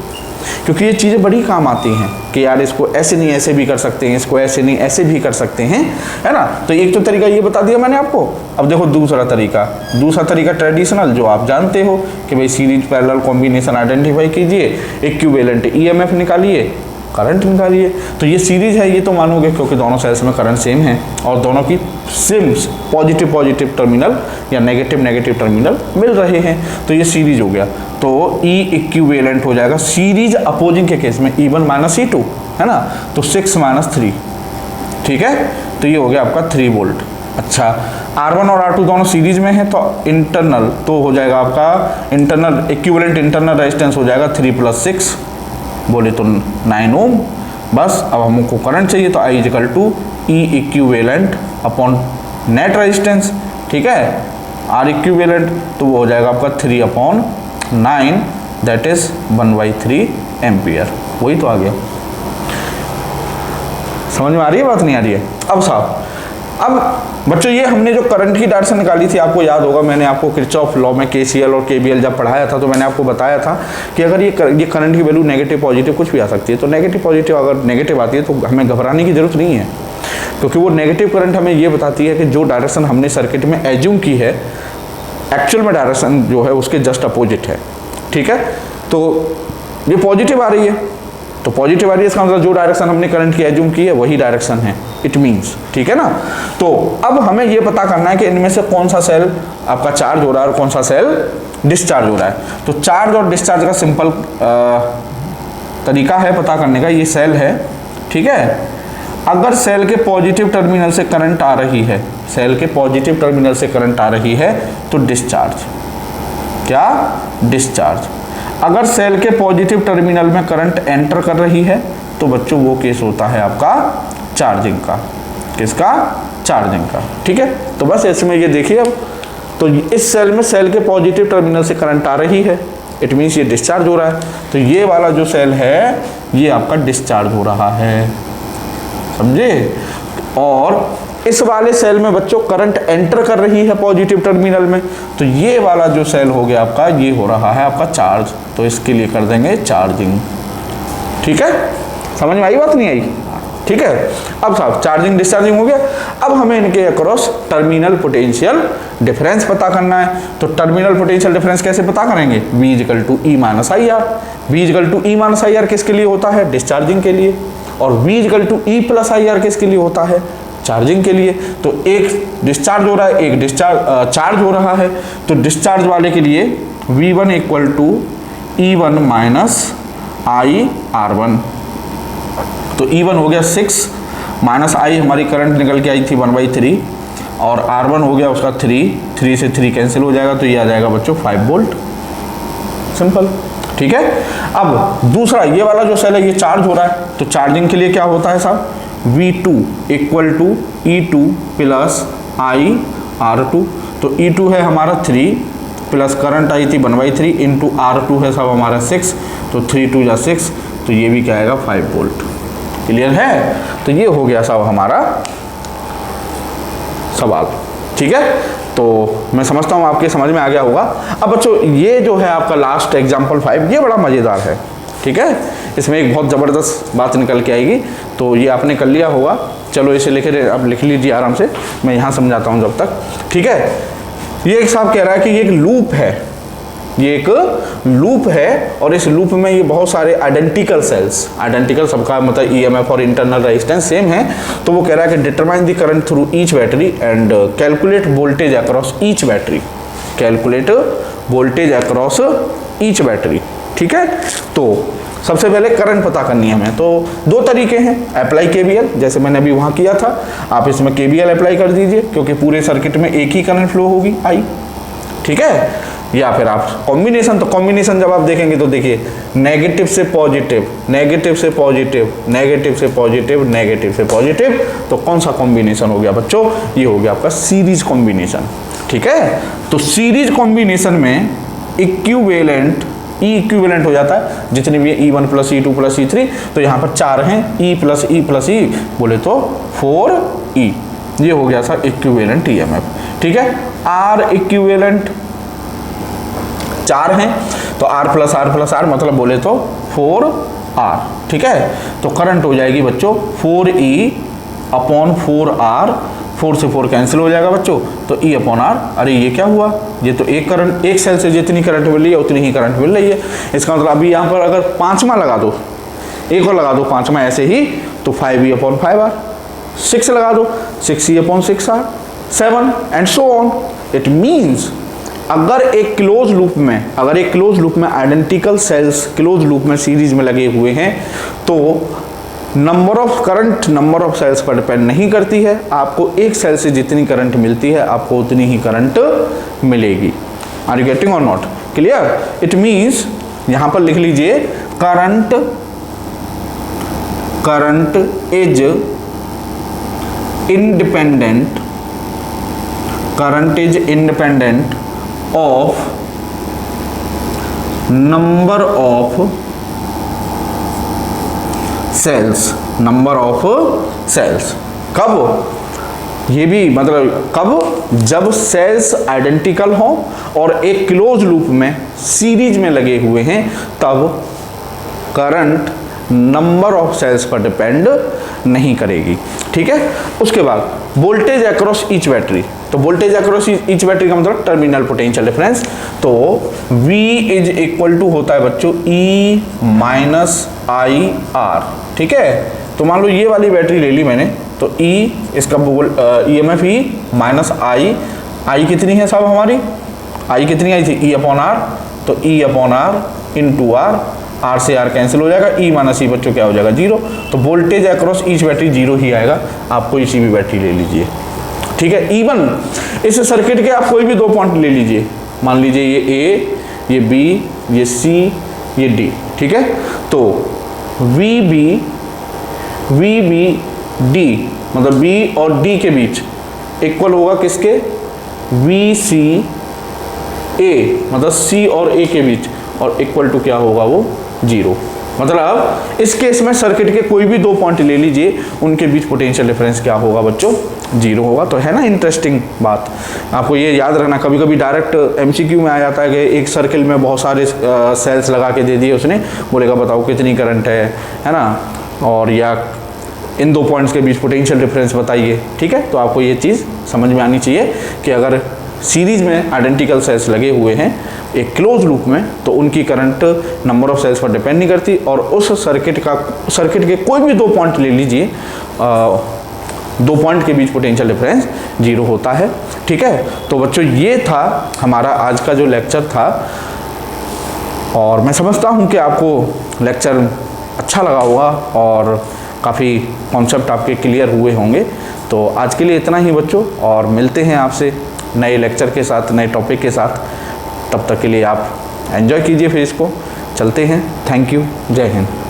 क्योंकि ये चीज़ें बड़ी काम आती हैं कि यार इसको ऐसे नहीं ऐसे भी कर सकते हैं, इसको ऐसे नहीं ऐसे भी कर सकते हैं, है ना। तो एक तो तरीका ये बता दिया मैंने आपको। अब देखो दूसरा तरीका ट्रेडिशनल, जो आप जानते हो कि भाई सीरीज पैरेलल कॉम्बिनेशन आइडेंटिफाई कीजिए, इक्विवेलेंट EMF निकालिए, करंट निकालिए। तो ये सीरीज है, ये तो मानोगे क्योंकि दोनों सेल्स में करंट सेम है और दोनों की सेम पॉजिटिव टर्मिनल या नेगेटिव टर्मिनल मिल रहे हैं, तो ये सीरीज हो गया। तो E इक्विवेलेंट हो जाएगा सीरीज अपोजिंग के केस में E1 - E2, है ना, तो 6 - 3। ठीक है, तो ये हो गया आपका 3 वोल्ट। अच्छा, R1 और R2 दोनों सीरीज में है, तो इंटरनल तो हो जाएगा आपका इंटरनल इक्विवेलेंट इंटरनल रेजिस्टेंस हो जाएगा 3 + 6 बोले तो 9 ओम। बस अब हमको करंट चाहिए, तो I = E equivalent upon net resistance. ठीक है, R इक्विवेलेंट तो वो हो जाएगा आपका 3/9, दैट इज 1/3 एम्पियर। वही तो आ गया। समझ में आ रही है बात, नहीं आ रही है? अब साहब अब बच्चों ये हमने जो करंट की डायरेक्शन निकाली थी, आपको याद होगा मैंने आपको किरचॉफ लॉ में KCL और KVL जब पढ़ाया था तो मैंने आपको बताया था कि अगर ये करंट की वैल्यू नेगेटिव पॉजिटिव कुछ भी आ सकती है, तो नेगेटिव पॉजिटिव अगर नेगेटिव आती है तो हमें घबराने की जरूरत नहीं है, क्योंकि वो नेगेटिव करंट हमें ये बताती है कि जो डायरेक्शन हमने सर्किट में एज्यूम की है, एक्चुअल में डायरेक्शन जो है उसके जस्ट अपोजिट है। ठीक है, तो ये पॉजिटिव आ रही है, तो पॉजिटिव आ रही है, इसका मतलब जो डायरेक्शन हमने करंट की एज्यूम की है वही डायरेक्शन है, इट मीन्स। ठीक है ना। तो अब हमें ये पता करना है कि इनमें से कौन सा सेल आपका चार्ज हो रहा है और कौन सा सेल डिस्चार्ज हो रहा है। तो चार्ज और डिस्चार्ज का सिंपल तरीका है पता करने का, ये सेल है। ठीक है, अगर सेल के पॉजिटिव टर्मिनल से करंट आ रही है, सेल के पॉजिटिव टर्मिनल से करंट आ रही है तो डिस्चार्ज, क्या डिस्चार्ज। अगर सेल के पॉजिटिव टर्मिनल में करंट एंटर कर रही है तो बच्चों वो केस होता है आपका चार्जिंग का। किसका? चार्जिंग का। ठीक है, तो बस इसमें ये देखिए अब, तो इस सेल में सेल के पॉजिटिव टर्मिनल से करंट आ रही है, इट मीन्स ये डिस्चार्ज हो रहा है। तो ये वाला जो सेल है ये आपका डिस्चार्ज हो रहा है, समझे। और इस वाले सेल में बच्चों करंट एंटर कर रही है पॉजिटिव टर्मिनल में, तो ये वाला जो सेल हो गया आपका, ये हो रहा है आपका चार्ज, तो इसके लिए कर देंगे चार्जिंग। ठीक है, समझ में आई बात, नहीं आई? ठीक है, अब साहब चार्जिंग डिस्चार्जिंग हो गया। अब हमें इनके अक्रॉस टर्मिनल पोटेंशियल डिफरेंस पता करना है। तो टर्मिनल पोटेंशियल डिफरेंस कैसे पता करेंगे? V = E - IR। V = E - IR किसके लिए होता है? डिस्चार्जिंग के लिए। और V equal to E plus I R किसके लिए होता है, चार्जिंग के लिए। तो एक डिस्चार्ज हो रहा है, एक चार्ज हो रहा है, तो डिस्चार्ज वाले के लिए V1 equal to E1 minus I R1। तो E1 हो गया 6 माइनस आई हमारी करंट निकल के आई थी 1/3 और R1 हो गया उसका 3 से 3 कैंसिल हो जाएगा, तो ये आ जाएगा बच्चों 5 वोल्ट, सिंपल। ठीक है। अब दूसरा ये वाला जो सेल है ये चार्ज हो रहा है, तो चार्जिंग के लिए क्या होता है साहब, V2 equal to E2 plus I R2। तो E2 है हमारा 3 प्लस करंट आई थी 1/3 इंटू R2 है साहब हमारा 6, तो 3 2 जा 6, तो ये भी क्या आएगा 5 वोल्ट। क्लियर है। तो ये हो गया साहब हमारा सवाल। ठीक है, तो मैं समझता हूँ आपके समझ में आ गया होगा। अब बच्चों ये जो है आपका लास्ट एग्जाम्पल 5 ये बड़ा मज़ेदार है। ठीक है, इसमें एक बहुत ज़बरदस्त बात निकल के आएगी, तो ये आपने कर लिया होगा। चलो इसे लेकर आप लिख लीजिए आराम से, मैं यहाँ समझाता हूँ जब तक। ठीक है, ये एक साहब कह रहा है कि ये एक लूप है, ये एक लूप है और इस लूप में ये बहुत सारे आइडेंटिकल सेल्स, आइडेंटिकल सबका मतलब ईएमएफ और इंटरनल रेजिस्टेंस सेम है। तो वो कह रहा है कि determine the current through each battery and calculate voltage across each battery, calculate voltage across each battery. ठीक है, तो सबसे पहले करंट पता करनी है हमें। तो दो तरीके हैं, अप्लाई केवीएल जैसे मैंने अभी वहाँ किया था, आप इसमें केवीएल अप्लाई कर दीजिए क्योंकि पूरे सर्किट में एक ही करंट फ्लो होगी आई। ठीक है, या फिर आप कॉम्बिनेशन, तो कॉम्बिनेशन जब आप देखेंगे तो देखिए नेगेटिव से पॉजिटिव, नेगेटिव से पॉजिटिव, नेगेटिव से पॉजिटिव, नेगेटिव से पॉजिटिव, तो कौन सा कॉम्बिनेशन हो गया बच्चों, ये हो गया आपका सीरीज कॉम्बिनेशन। ठीक है, तो सीरीज कॉम्बिनेशन में इक्विवेलेंट ई इक्विवेलेंट हो जाता है जितने भी E1 plus E2 plus E3, तो यहाँ पर 4 हैं, E plus E plus E बोले तो 4E, ये हो गया था इक्विवेलेंट ईएमएफ। ठीक है, R इक्विवेलेंट 4 हैं, तो R प्लस R मतलब बोले तो 4R। ठीक है, तो करंट हो जाएगी बच्चों 4E अपॉन 4R, 4 से 4 कैंसिल हो जाएगा बच्चों, तो E अपॉन R। अरे ये क्या हुआ, ये तो एक करंट, एक सेल से जितनी करंट मिल रही है उतनी ही करंट मिल रही है। इसका मतलब अभी यहाँ पर अगर 5वां लगा दो, एक और लगा दो 5वां ऐसे ही, तो 5E अपॉन 5R, 6 लगा दो 6E upon 6R, 7 and so on. It means अगर एक क्लोज लूप में, अगर एक क्लोज लूप में आइडेंटिकल सेल्स क्लोज लूप में सीरीज में लगे हुए हैं, तो number of current number of cells पर डिपेंड नहीं करती है। आपको एक सेल से जितनी करंट मिलती है आपको उतनी ही करंट मिलेगी। आर यू गेटिंग और नॉट? क्लियर? इट मीन्स यहां पर लिख लीजिए current is independent, current is independent of number of cells, number of cells। कब? ये भी मतलब कब? जब सेल्स आइडेंटिकल हो और एक क्लोज लूप में सीरीज में लगे हुए हैं, तब करंट नंबर ऑफ सेल्स पर डिपेंड नहीं करेगी। ठीक है, उसके बाद वोल्टेज अक्रॉस ईच बैटरी, तो वोल्टेज अक्रॉस ईच बैटरी का मतलब टर्मिनल पोटेंशियल डिफरेंस। तो V इज इक्वल टू होता है बच्चों E माइनस आई आर। ठीक है, तो मान लो ये वाली बैटरी ले ली मैंने, तो E इसका EMF E माइनस आई कितनी है साहब हमारी, आई कितनी आई थी E अपॉन आर, तो E upon R into R से आर कैंसिल हो जाएगा, E माइनस E बच्चों क्या हो जाएगा 0। तो वोल्टेज अक्रॉस ईच बैटरी 0 ही आएगा। आपको इसी भी बैटरी ले लीजिए। ठीक है, इवन इस सर्किट के आप कोई भी 2 पॉइंट ले लीजिए, मान लीजिए ये A, ये B, ये C, ये D। ठीक है, तो VB D मतलब B और D के बीच इक्वल होगा किसके, VC A मतलब C और A के बीच, और इक्वल टू क्या होगा वो 0। मतलब इस केस में सर्किट के कोई भी 2 पॉइंट ले लीजिए, उनके बीच पोटेंशियल डिफरेंस क्या होगा बच्चों 0 होगा। तो है ना इंटरेस्टिंग बात, आपको ये याद रखना। कभी कभी डायरेक्ट MCQ में आ जाता है कि एक सर्किल में बहुत सारे सेल्स लगा के दे दिए उसने, बोलेगा बताओ कितनी करंट है ना, और या इन 2 पॉइंट्स के बीच पोटेंशियल डिफरेंस बताइए। ठीक है, तो आपको ये चीज़ समझ में आनी चाहिए कि अगर सीरीज में आइडेंटिकल सेल्स लगे हुए हैं एक क्लोज लूप में, तो उनकी करंट नंबर ऑफ सेल्स पर डिपेंड नहीं करती, और उस सर्किट के कोई भी 2 पॉइंट ले लीजिए, 2 पॉइंट के बीच पोटेंशियल डिफरेंस 0 होता है। ठीक है, तो बच्चों ये था हमारा आज का जो लेक्चर था, और मैं समझता हूँ कि आपको लेक्चर अच्छा लगा होगा और काफ़ी कॉन्सेप्ट आपके क्लियर हुए होंगे। तो आज के लिए इतना ही बच्चों, और मिलते हैं आपसे नए लेक्चर के साथ, नए टॉपिक के साथ। तब तक के लिए आप एंजॉय कीजिए फिर इसको, चलते हैं। थैंक यू, जय हिंद।